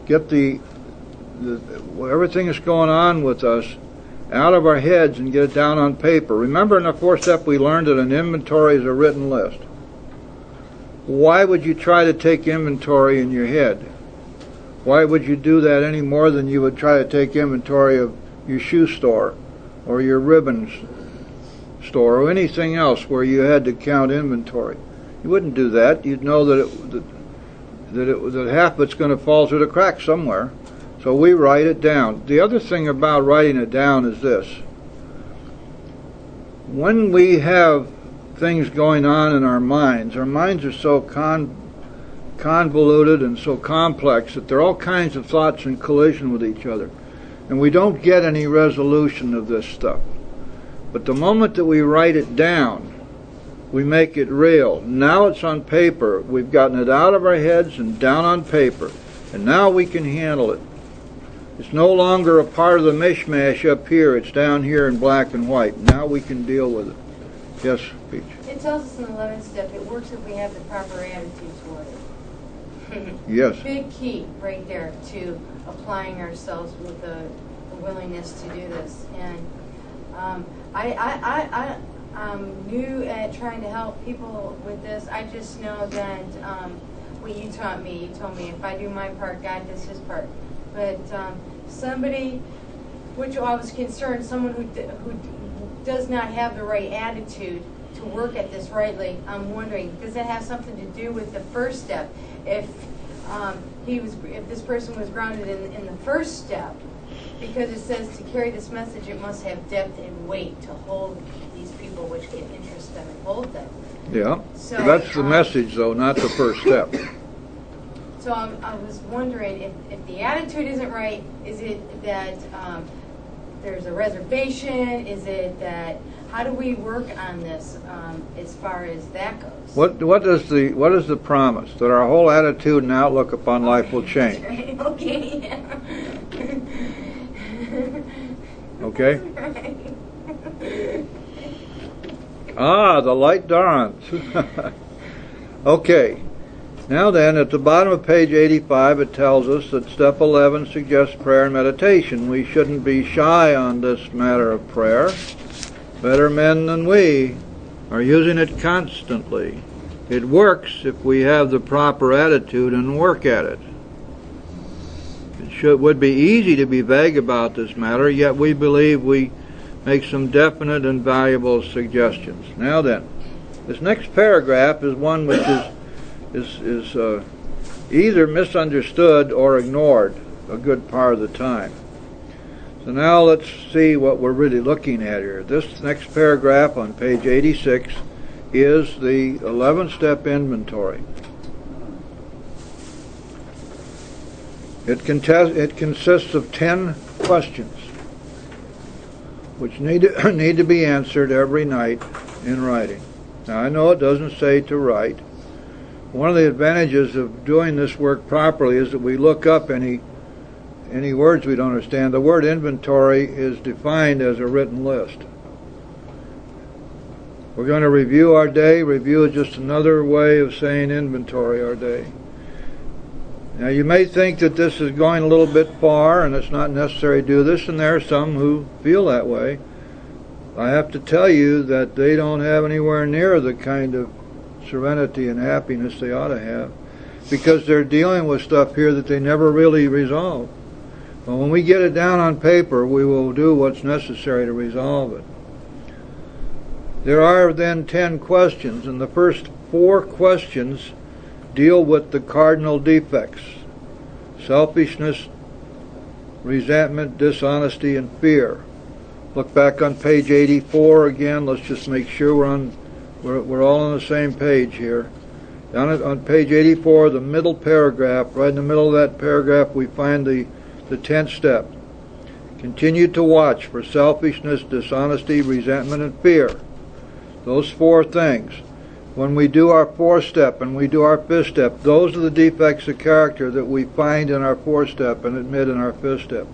get everything that's going on with us out of our heads and get it down on paper. Remember in the 4th step we learned that an inventory is a written list. Why would you try to take inventory in your head? Why would you do that any more than you would try to take inventory of your shoe store or your ribbons store or anything else where you had to count inventory? You wouldn't do that. You'd know that half of it's going to fall through the cracks somewhere. So we write it down. The other thing about writing it down is this. When we have things going on in our minds are so convoluted and so complex that there are all kinds of thoughts in collision with each other. And we don't get any resolution of this stuff. But the moment that we write it down, we make it real. Now it's on paper. We've gotten it out of our heads and down on paper. And now we can handle it. It's no longer a part of the mishmash up here. It's down here in black and white. Now we can deal with it. Yes, Peach. It tells us in the 11th step, it works if we have the proper attitude toward it. Yes. Big key right there to applying ourselves with the willingness to do this. And I'm new at trying to help people with this. I just know that what you taught me, you told me if I do my part, God does his part. But somebody, which I was concerned, someone who does not have the right attitude to work at this rightly, I'm wondering, does that have something to do with the first step? If this person was grounded in the first step, because it says to carry this message, it must have depth and weight to hold these people, which can interest them and hold them. Yeah. So, that's the message, though, not the first step. So I was wondering if the attitude isn't right, is it that there's a reservation? Is it that, how do we work on this as far as that goes? What is the promise? That our whole attitude and outlook upon life will change. Okay. Yeah. Okay? The light dawns. Okay. Now then, at the bottom of page 85, it tells us that step 11 suggests prayer and meditation. We shouldn't be shy on this matter of prayer. Better men than we are using it constantly. It works if we have the proper attitude and work at it. It would be easy to be vague about this matter, yet we believe we make some definite and valuable suggestions. Now then, this next paragraph is one which is either misunderstood or ignored a good part of the time. So now let's see what we're really looking at here. This next paragraph on page 86 is the 11-step inventory. It consists of 10 questions which need to be answered every night in writing. Now I know it doesn't say to write. One of the advantages of doing this work properly is that we look up any words we don't understand. The word inventory is defined as a written list. We're going to review our day. Review is just another way of saying inventory our day. Now you may think that this is going a little bit far and it's not necessary to do this, and there are some who feel that way. I have to tell you that they don't have anywhere near the kind of serenity and happiness they ought to have, because they're dealing with stuff here that they never really resolve. But when we get it down on paper, we will do what's necessary to resolve it. There are then 10 questions, and the first 4 questions deal with the cardinal defects: selfishness, resentment, dishonesty, and fear. Look back on page 84 again. Let's just make sure we're all on the same page here. Down on page 84, the middle paragraph, right in the middle of that paragraph, we find the 10th step. Continue to watch for selfishness, dishonesty, resentment, and fear. Those 4 things. When we do our 4th step and we do our 5th step, those are the defects of character that we find in our 4th step and admit in our 5th step.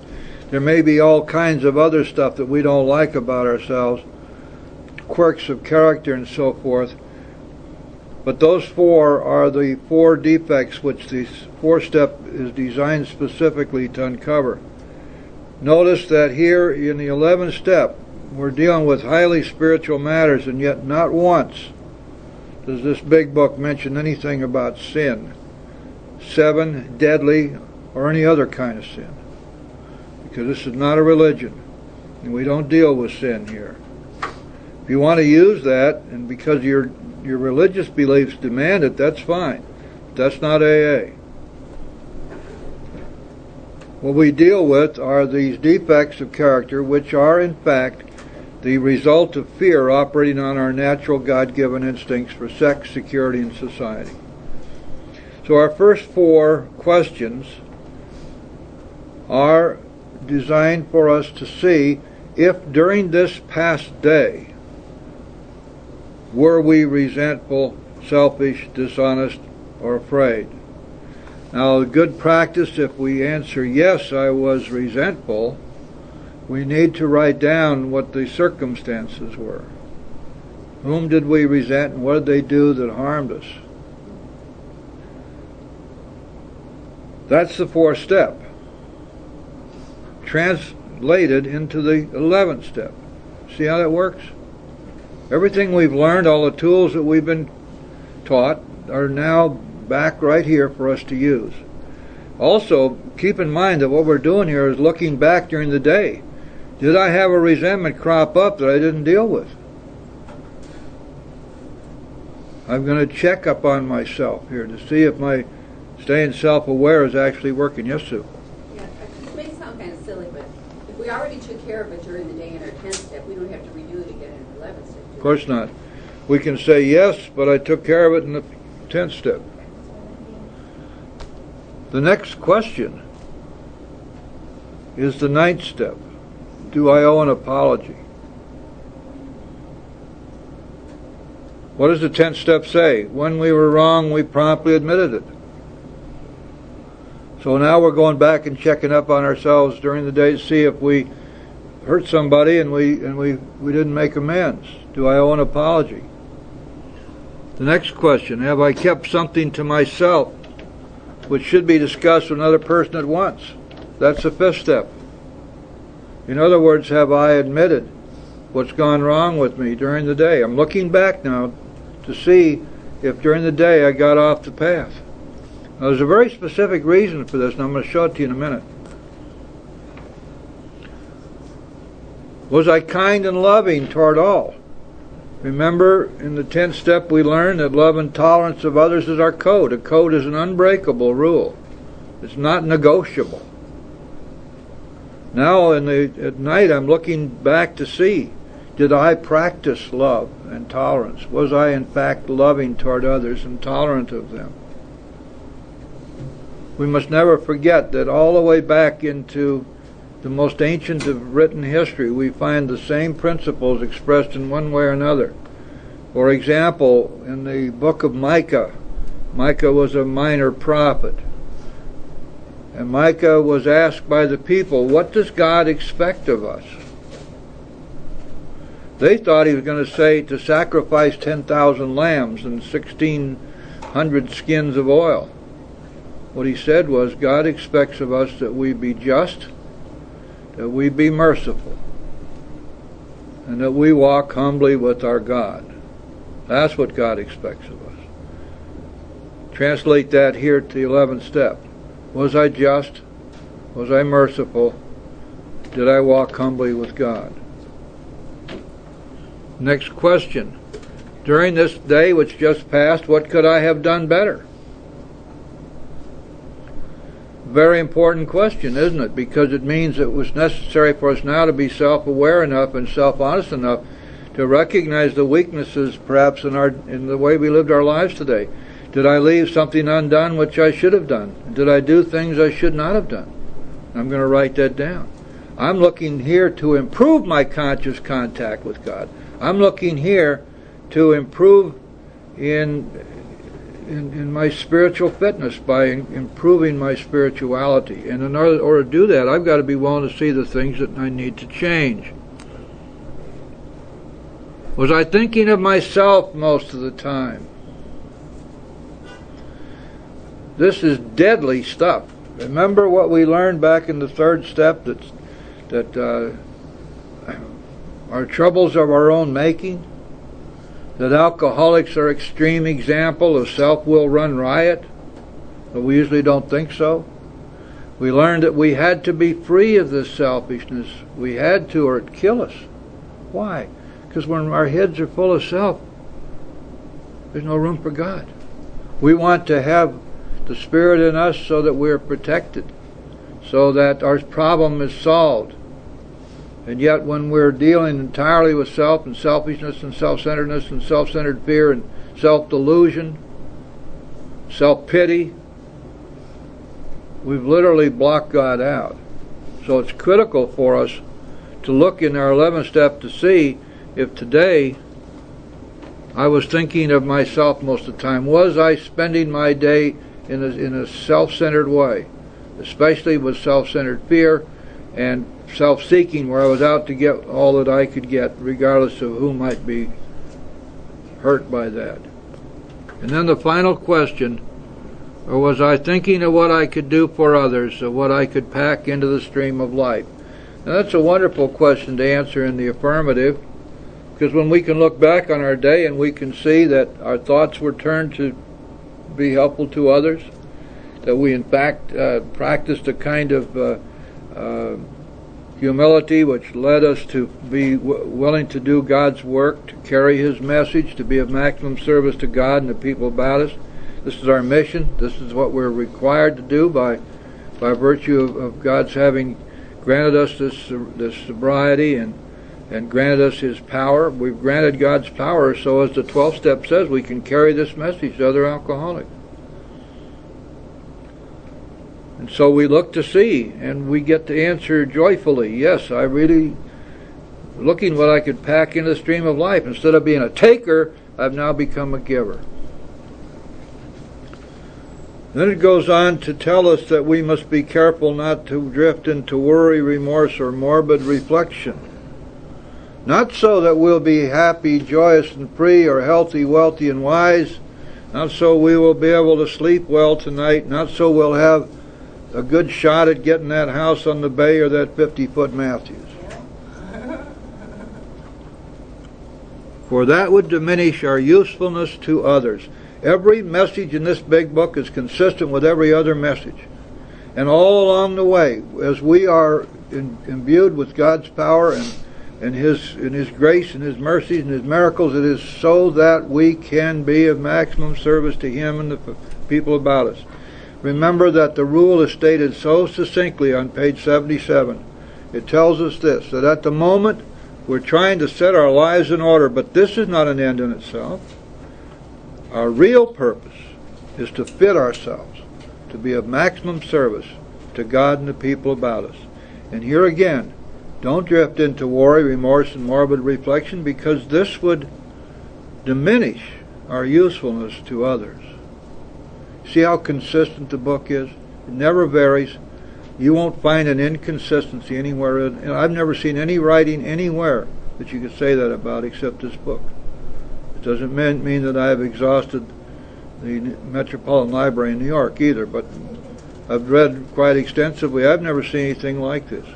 There may be all kinds of other stuff that we don't like about ourselves, quirks of character and so forth, but those 4 are the 4 defects which the 4th step is designed specifically to uncover. Notice that here in the 11th step, we're dealing with highly spiritual matters, and yet not once does this big book mention anything about sin, 7, deadly, or any other kind of sin. Because this is not a religion, and we don't deal with sin here. If you want to use that, and because your religious beliefs demand it, that's fine. That's not AA. What we deal with are these defects of character, which are in fact the result of fear operating on our natural God-given instincts for sex, security, and society. So our first 4 questions are designed for us to see if during this past day were we resentful, selfish, dishonest, or afraid. Now, a good practice, if we answer yes, I was resentful, we need to write down what the circumstances were. Whom did we resent, and what did they do that harmed us? That's the 4th step, translated into the 11th step. See how that works? Everything we've learned, all the tools that we've been taught, are now back right here for us to use. Also, keep in mind that what we're doing here is looking back during the day. Did I have a resentment crop up that I didn't deal with? I'm going to check up on myself here to see if my staying self-aware is actually working. Yes, Sue? Yeah, it may sound kind of silly, but if we already took care of it during the day in our 10th step, we don't have to redo it again in the 11th step. Of course not. We can say yes, but I took care of it in the 10th step. The next question is the 9th step. Do I owe an apology? What does the 10th step say? When we were wrong, we promptly admitted it. So now we're going back and checking up on ourselves during the day to see if we hurt somebody and we didn't make amends. Do I owe an apology? The next question, have I kept something to myself which should be discussed with another person at once? That's the 5th step. In other words, have I admitted what's gone wrong with me during the day? I'm looking back now to see if during the day I got off the path. Now, there's a very specific reason for this, and I'm going to show it to you in a minute. Was I kind and loving toward all? Remember, in the 10th step we learned that love and tolerance of others is our code. A code is an unbreakable rule. It's not negotiable. Now at night I'm looking back to see, did I practice love and tolerance? Was I in fact loving toward others and tolerant of them? We must never forget that all the way back into the most ancient of written history, we find the same principles expressed in one way or another. For example, in the book of Micah, Micah was a minor prophet. And Micah was asked by the people, what does God expect of us? They thought he was going to say to sacrifice 10,000 lambs and 1,600 skins of oil. what he said was, God expects of us that we be just, that we be merciful, and that we walk humbly with our God. That's what God expects of us. Translate that here to the 11th step. Was I just? Was I merciful? Did I walk humbly with God? Next question. During this day which just passed, what could I have done better? Very important question, isn't it? Because it means it was necessary for us now to be self-aware enough and self-honest enough to recognize the weaknesses perhaps in the way we lived our lives today. Did I leave something undone which I should have done? Did I do things I should not have done? I'm going to write that down. I'm looking here to improve my conscious contact with God. I'm looking here to improve in my spiritual fitness by improving my spirituality. And in order to do that, I've got to be willing to see the things that I need to change. Was I thinking of myself most of the time? This is deadly stuff. Remember what we learned back in the third step, that our troubles of our own making, that alcoholics are extreme example of self-will run riot, but we usually don't think so. We learned that we had to be free of this selfishness. We had to, or it'd kill us. Why? Because when our heads are full of self, there's no room for God. We want to have the Spirit in us so that we're protected, so that our problem is solved. And yet when we're dealing entirely with self and selfishness and self-centeredness and self-centered fear and self-delusion, self-pity, we've literally blocked God out. So it's critical for us to look in our 11th step to see if today I was thinking of myself most of the time. Was I spending my day in a self-centered way, especially with self-centered fear and self-seeking, where I was out to get all that I could get, regardless of who might be hurt by that? And then the final question, or was I thinking of what I could do for others, of what I could pack into the stream of life? Now that's a wonderful question to answer in the affirmative, because when we can look back on our day and we can see that our thoughts were turned to be helpful to others, that we in fact practiced a kind of humility which led us to be willing to do God's work, to carry His message, to be of maximum service to God and the people about us. This is our mission. This is what we're required to do by virtue of God's having granted us this sobriety and granted us His power. We've granted God's power so, as the 12th step says, we can carry this message to other alcoholics. And so we look to see, and we get to answer joyfully, yes, I really, looking what I could pack into the stream of life. Instead of being a taker, I've now become a giver. Then it goes on to tell us that we must be careful not to drift into worry, remorse, or morbid reflection. Not so that we'll be happy, joyous, and free, or healthy, wealthy, and wise. Not so we will be able to sleep well tonight. Not so we'll have a good shot at getting that house on the bay or that 50-foot Matthews. For that would diminish our usefulness to others. Every message in this big book is consistent with every other message. And all along the way, as we are imbued with God's power and His grace and His mercies and His miracles, it is so that we can be of maximum service to Him and the people about us. Remember that the rule is stated so succinctly on page 77. It tells us this, that at the moment we're trying to set our lives in order, but this is not an end in itself. Our real purpose is to fit ourselves to be of maximum service to God and the people about us. And here again, don't drift into worry, remorse, and morbid reflection, because this would diminish our usefulness to others. See how consistent the book is? It never varies. You won't find an inconsistency anywhere. And I've never seen any writing anywhere that you could say that about except this book. It doesn't mean that I have exhausted the Metropolitan Library in New York either, but I've read quite extensively. I've never seen anything like this.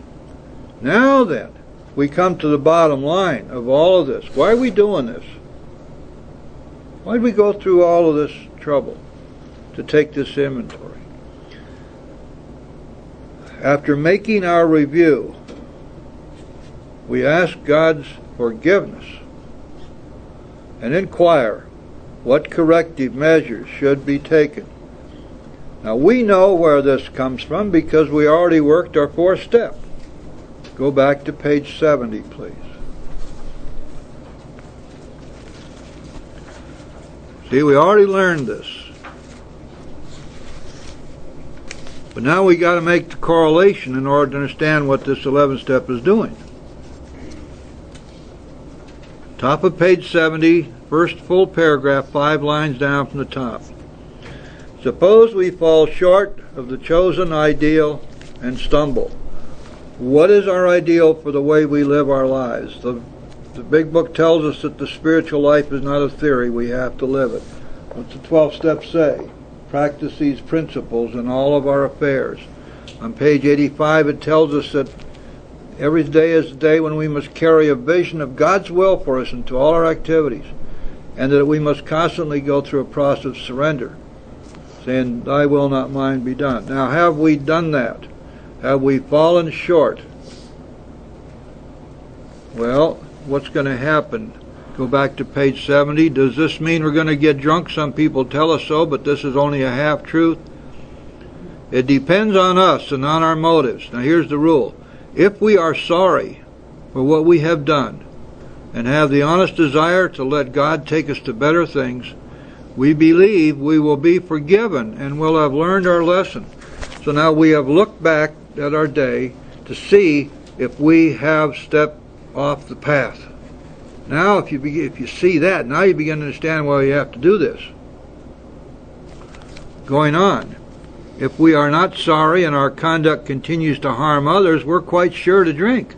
Now then, we come to the bottom line of all of this. Why are we doing this? Why did we go through all of this trouble to take this inventory? After making our review, we ask God's forgiveness and inquire what corrective measures should be taken. Now we know where this comes from because we already worked our fourth step. Go back to page 70, please. See, we already learned this. But now we got to make the correlation in order to understand what this 11th step is doing. Top of page 70, first full paragraph, 5 lines down from the top. Suppose we fall short of the chosen ideal and stumble. What is our ideal for the way we live our lives? The big book tells us that the spiritual life is not a theory, we have to live it. What's the 12 steps say? Practice these principles in all of our affairs. On page 85 it tells us that every day is the day when we must carry a vision of God's will for us into all our activities, and that we must constantly go through a process of surrender, saying, "Thy will, not mine, be done." Now, have we done that? Have we fallen short? Well, what's going to happen? Go back to page 70. Does this mean we're going to get drunk? Some people tell us so, but this is only a half-truth. It depends on us and on our motives. Now, here's the rule. If we are sorry for what we have done and have the honest desire to let God take us to better things, we believe we will be forgiven and will have learned our lesson. So now we have looked back at our day to see if we have stepped off the path. Now if you see that, now you begin to understand why you have to do this. Going on. If we are not sorry and our conduct continues to harm others, we're quite sure to drink.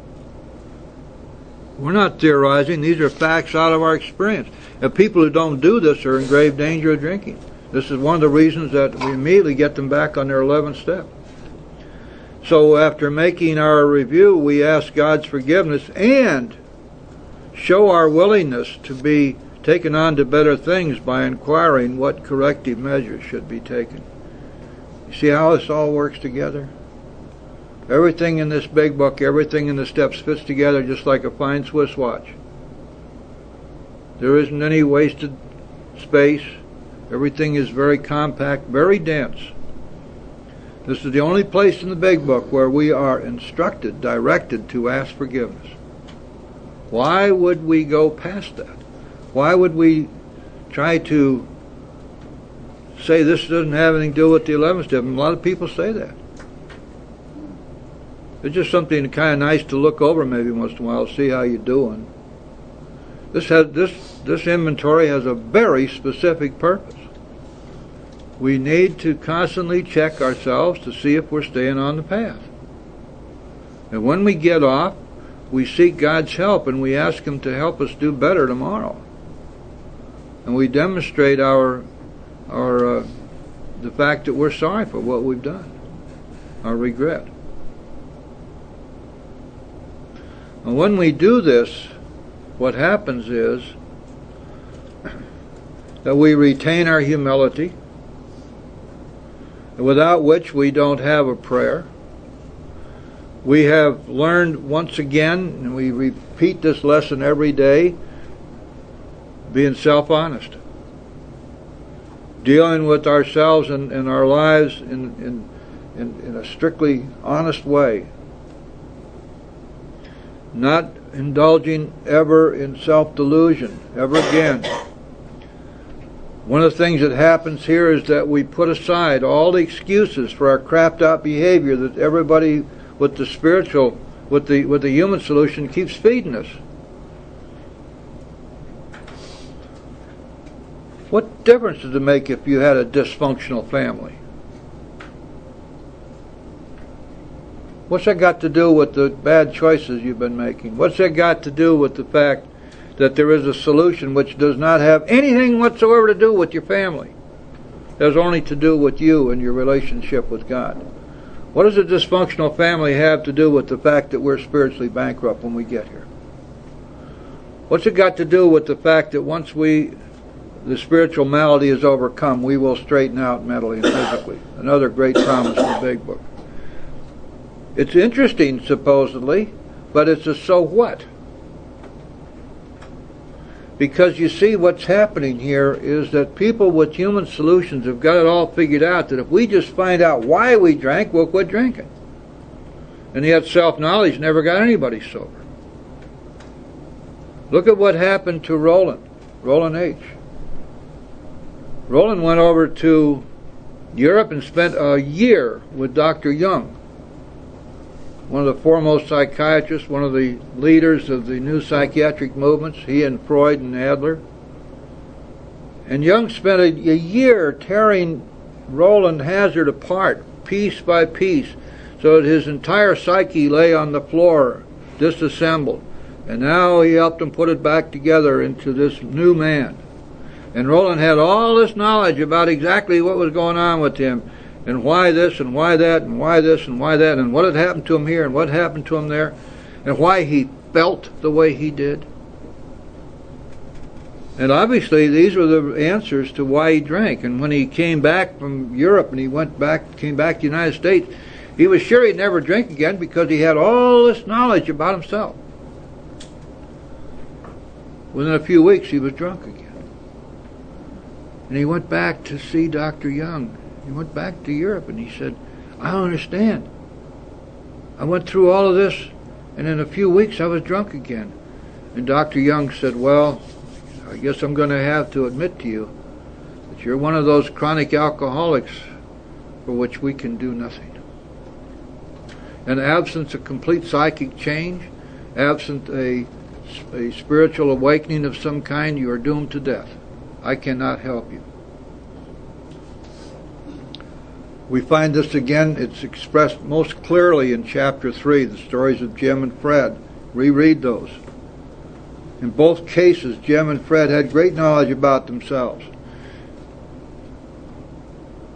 We're not theorizing. These are facts out of our experience. And people who don't do this are in grave danger of drinking. This is one of the reasons that we immediately get them back on their 11th step. So after making our review, we ask God's forgiveness and show our willingness to be taken on to better things by inquiring what corrective measures should be taken. You see how this all works together? Everything in this big book, everything in the steps fits together just like a fine Swiss watch. There isn't any wasted space. Everything is very compact, very dense. This is the only place in the big book where we are instructed, directed to ask forgiveness. Why would we go past that? Why would we try to say this doesn't have anything to do with the 11th step? And a lot of people say that. It's just something kind of nice to look over maybe once in a while, see how you're doing. This inventory has a very specific purpose. We need to constantly check ourselves to see if we're staying on the path. And when we get off, we seek God's help and we ask Him to help us do better tomorrow. And we demonstrate the fact that we're sorry for what we've done, our regret. And when we do this, what happens is that we retain our humility, without which we don't have a prayer. We have learned once again, and we repeat this lesson every day, being self-honest. Dealing with ourselves and our lives in a strictly honest way. Not indulging ever in self-delusion, ever again. One of the things that happens here is that we put aside all the excuses for our crapped out behavior that everybody with the spiritual, with the human solution keeps feeding us. What difference does it make if you had a dysfunctional family? What's that got to do with the bad choices you've been making? What's that got to do with the fact that there is a solution which does not have anything whatsoever to do with your family? has only to do with you and your relationship with God. What does a dysfunctional family have to do with the fact that we're spiritually bankrupt when we get here? What's it got to do with the fact that once the spiritual malady is overcome, we will straighten out mentally and physically? Another great promise in the Big Book. It's interesting, supposedly, but it's a so what? Because you see, what's happening here is that people with human solutions have got it all figured out, that if we just find out why we drank, we'll quit drinking. And yet self-knowledge never got anybody sober. Look at what happened to Roland H. Roland went over to Europe and spent a year with Dr. Jung, one of the foremost psychiatrists, one of the leaders of the new psychiatric movements, he and Freud and Adler. And Jung spent a year tearing Roland Hazard apart, piece by piece, so that his entire psyche lay on the floor, disassembled. And now he helped him put it back together into this new man. And Roland had all this knowledge about exactly what was going on with him, and why this and why that and why this and why that, and what had happened to him here and what happened to him there, and why he felt the way he did. And obviously these were the answers to why he drank. And when he came back from Europe and he came back to the United States, he was sure he'd never drink again because he had all this knowledge about himself. Within a few weeks he was drunk again. And he went back to see Dr. Jung. He went back to Europe and he said, I don't understand. I went through all of this and in a few weeks I was drunk again. And Dr. Jung said, well, I guess I'm going to have to admit to you that you're one of those chronic alcoholics for which we can do nothing. In absence of complete psychic change, absent a spiritual awakening of some kind, you are doomed to death. I cannot help you. We find this again, it's expressed most clearly in chapter 3, the stories of Jim and Fred. Reread those. In both cases, Jim and Fred had great knowledge about themselves.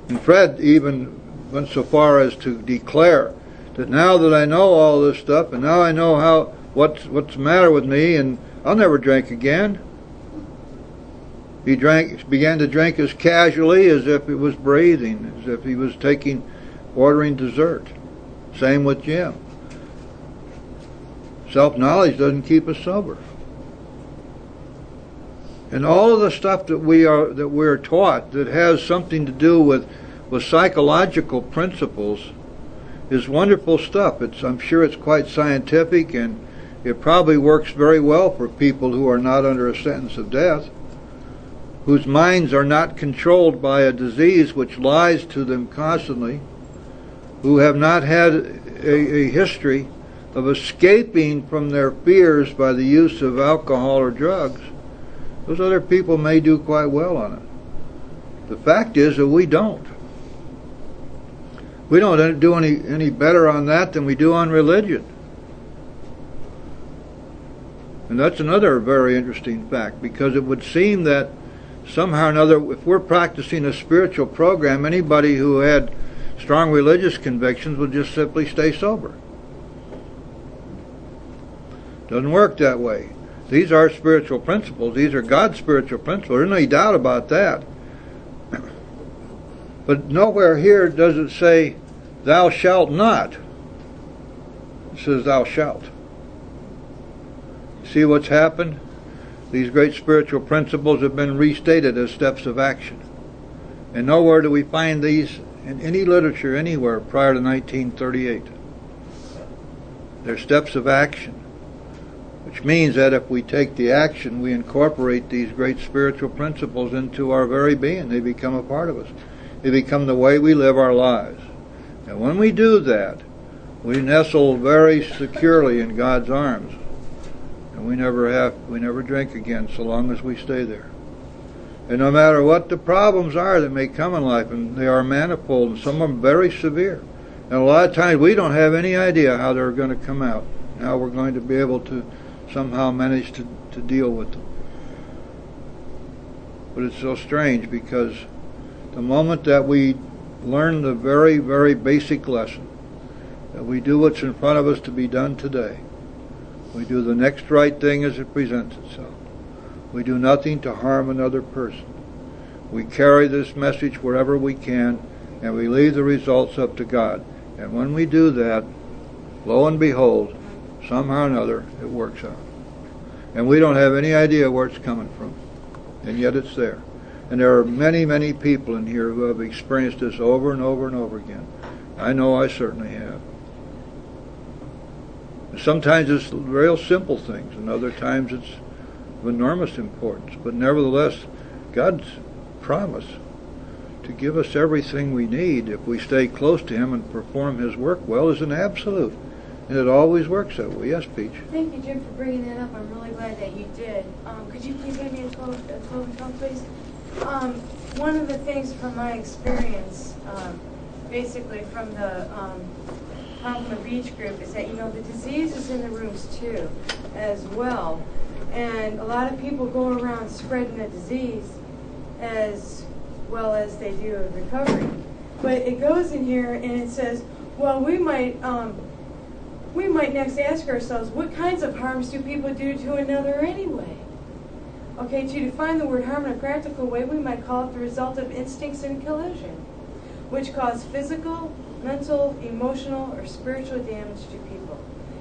And Fred even went so far as to declare that now that I know all this stuff, and now I know what's the matter with me, and I'll never drink again. He began to drink as casually as if it was breathing, as if he was ordering dessert. Same with Jim. Self-knowledge doesn't keep us sober. And all of the stuff that we're taught that has something to do with psychological principles is wonderful stuff. I'm sure it's quite scientific, and it probably works very well for people who are not under a sentence of death, whose minds are not controlled by a disease which lies to them constantly, who have not had a history of escaping from their fears by the use of alcohol or drugs. Those other people may do quite well on it. The fact is that we don't. We don't do any better on that than we do on religion. And that's another very interesting fact, because it would seem that somehow or another, if we're practicing a spiritual program, anybody who had strong religious convictions would just simply stay sober. Doesn't work that way. These are spiritual principles. These are God's spiritual principles. There's no doubt about that. But nowhere here does it say, thou shalt not. It says, thou shalt. See what's happened? These great spiritual principles have been restated as steps of action. And nowhere do we find these in any literature anywhere prior to 1938. They're steps of action, which means that if we take the action, we incorporate these great spiritual principles into our very being. They become a part of us. They become the way we live our lives. And when we do that, we nestle very securely in God's arms. And we never drink again so long as we stay there. And no matter what the problems are that may come in life, and they are manifold, and some of them very severe, and a lot of times we don't have any idea how they're going to come out, how we're going to be able to somehow manage to deal with them. But it's so strange, because The moment that we learn the very, very basic lesson, that we do what's in front of us to be done today, we do the next right thing as it presents itself. We do nothing to harm another person. We carry this message wherever we can, and we leave the results up to God. And when we do that, lo and behold, somehow or another, it works out. And we don't have any idea where it's coming from. And yet it's there. And there are many, many people in here who have experienced this over and over and over again. I know I certainly have. Sometimes it's real simple things, and other times it's of enormous importance. But nevertheless, God's promise to give us everything we need if we stay close to Him and perform His work well is an absolute. And it always works that way. Yes, Peach? Thank you, Jim, for bringing that up. I'm really glad that you did. Could you please hand me a 12 and 12, please? One of the things from my experience, basically from the Pompano Beach group, is that, the disease is in the rooms too, as well. And a lot of people go around spreading the disease as well as they do in recovery. But it goes in here and it says, well, we might next ask ourselves, what kinds of harms do people do to another anyway? Okay, to define the word harm in a practical way, we might call it the result of instincts in collision, which cause physical, mental, emotional, or spiritual damage to people.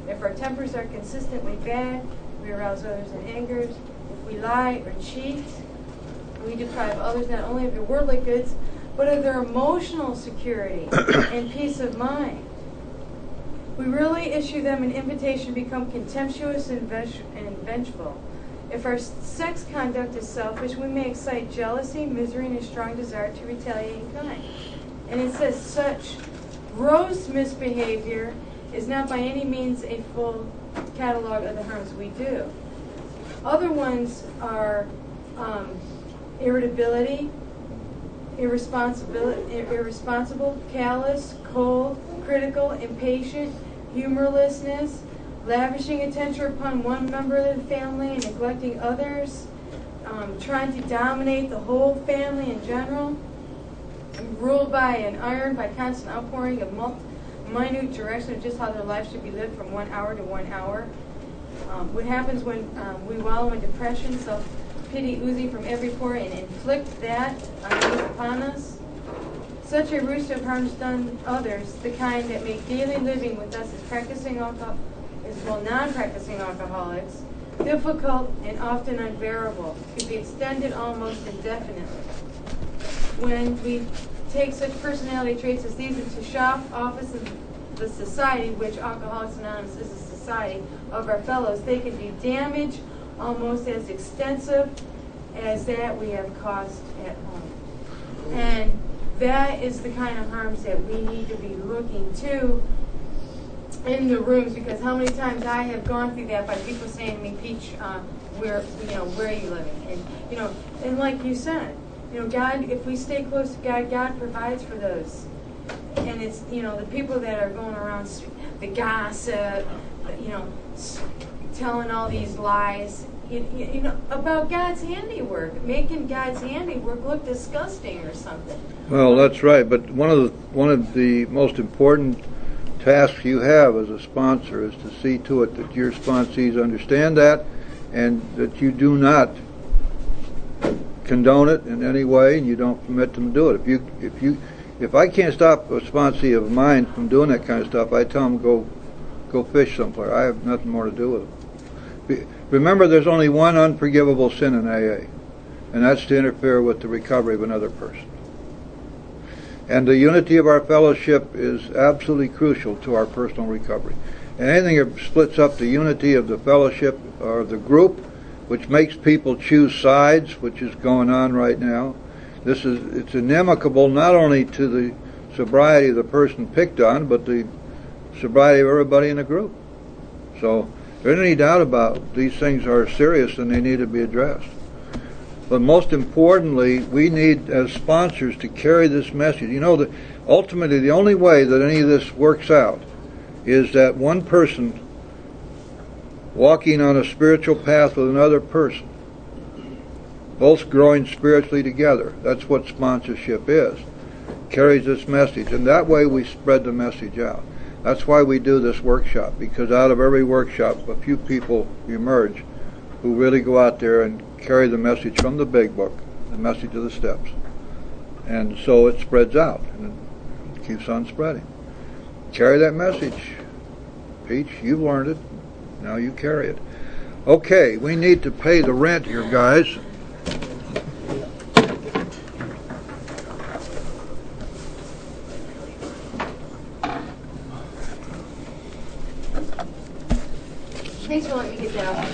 If our tempers are consistently bad, we arouse others in anger. If we lie or cheat, we deprive others not only of their worldly goods, but of their emotional security and peace of mind. We really issue them an invitation to become contemptuous and vengeful. If our sex conduct is selfish, we may excite jealousy, misery, and a strong desire to retaliate in kind. And it says such gross misbehavior is not by any means a full catalog of the harms we do. Other ones are irritability, irresponsible, callous, cold, critical, impatient, humorlessness, lavishing attention upon one member of the family and neglecting others, trying to dominate the whole family in general, ruled by an iron by constant outpouring of minute direction of just how their life should be lived from 1 hour to 1 hour. What happens when we wallow in depression, self-pity oozing from every pore and inflict that upon us? Such a roost of harms done others, the kind that make daily living with us non-practicing alcoholics, difficult and often unbearable, could be extended almost indefinitely. When we take such personality traits as these into shop, office, and the society, which Alcoholics Anonymous is a society of our fellows, they can do damage almost as extensive as that we have caused at home. And that is the kind of harms that we need to be looking to in the rooms, because how many times I have gone through that by people saying to me, Peach, where are you living? And and like you said, God, if we stay close to God, God provides for those. And it's the people that are going around the gossip, telling all these lies, about God's handiwork, making God's handiwork look disgusting or something. Well, that's right. But one of the most important tasks you have as a sponsor is to see to it that your sponsees understand that, and that you do not condone it in any way, and you don't permit them to do it. If I can't stop a sponsee of mine from doing that kind of stuff, I tell them go fish somewhere. I have nothing more to do with it. Remember, there's only one unforgivable sin in AA, and that's to interfere with the recovery of another person. And the unity of our fellowship is absolutely crucial to our personal recovery. And anything that splits up the unity of the fellowship or the group, which makes people choose sides, which is going on right now, it's inimical not only to the sobriety of the person picked on, but the sobriety of everybody in the group. So there isn't any doubt about these things are serious and they need to be addressed. But most importantly, we need, as sponsors, to carry this message. That ultimately the only way that any of this works out is that one person walking on a spiritual path with another person both growing spiritually together. That's what sponsorship is. Carries this message, and that way we spread the message out. That's why we do this workshop, because out of every workshop a few people emerge who really go out there and carry the message from the big book, the message of the steps. And so it spreads out, and it keeps on spreading. Carry that message. Peach, you've learned it. Now you carry it. Okay, we need to pay the rent here, guys. Thanks for letting me get down.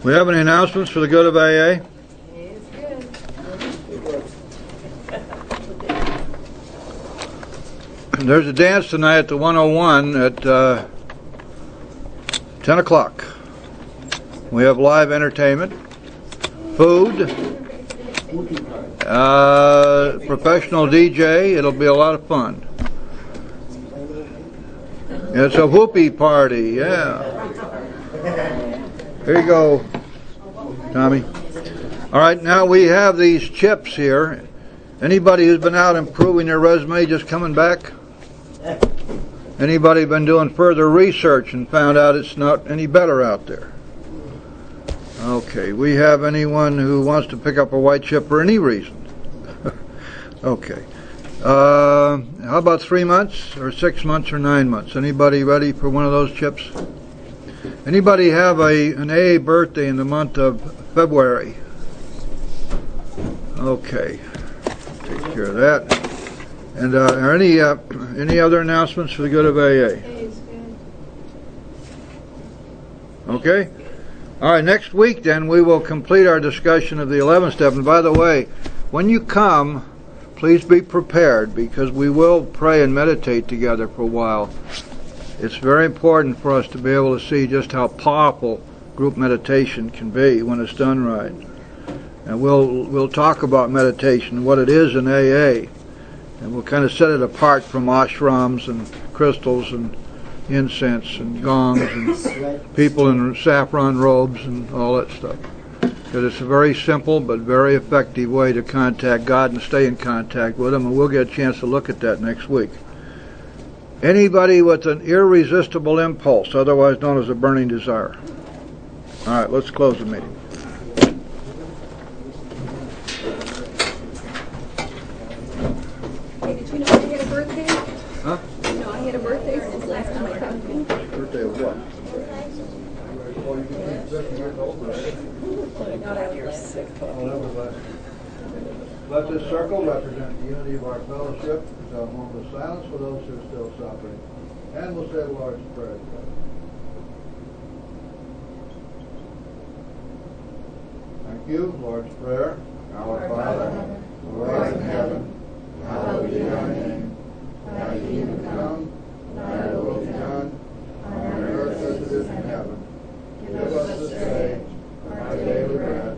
We have any announcements for the good of AA? It's good. There's a dance tonight at the 101 at 10 o'clock. We have live entertainment, food, professional DJ. It'll be a lot of fun. It's a whoopee party, yeah. Here you go, Tommy. All right, now we have these chips here. Anybody who's been out improving their resume just coming back? Anybody been doing further research and found out it's not any better out there? Okay, we have anyone who wants to pick up a white chip for any reason? Okay. How about 3 months or 6 months or 9 months? Anybody ready for one of those chips? Anybody have an AA birthday in the month of February? Okay, take care of that. And are any other announcements for the good of AA? Okay. All right. Next week, then, we will complete our discussion of the 11th step. And by the way, when you come, please be prepared, because we will pray and meditate together for a while. It's very important for us to be able to see just how powerful group meditation can be when it's done right. And we'll talk about meditation, what it is in AA, and we'll kind of set it apart from ashrams and crystals and incense and gongs and people in saffron robes and all that stuff. Because it's a very simple but very effective way to contact God and stay in contact with Him, and we'll get a chance to look at that next week. Anybody with an irresistible impulse, otherwise known as a burning desire? All right, let's close the meeting. Hey, did you know I had a birthday? Huh? Did you know I had a birthday since last time I talked to you? Birthday of what? Let this circle represent the unity of our fellowship. It's a moment of silence for those who are still suffering. And we'll say the Lord's Prayer. Thank you. Lord's Prayer. Our Father, who art in heaven, hallowed be thy name. Thy kingdom come, thy will be done, on earth as it is in heaven. Give us this day our daily bread,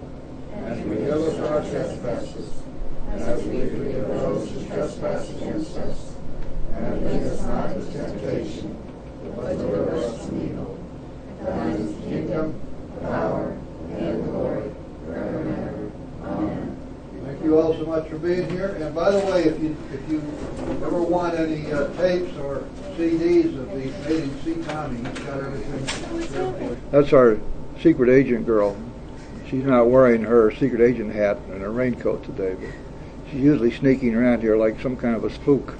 and forgive us our trespasses, as we forgive those who trespass against us. And lead us not into temptation, but deliver us from evil. Thine is the kingdom, the power, and the glory, forever and ever. Amen. Thank you all so much for being here. And by the way, if you ever want any tapes or CDs of the Made in C. Tommy, he's got everything here for you. That's our secret agent girl. She's not wearing her secret agent hat and a raincoat today, but she's usually sneaking around here like some kind of a spook.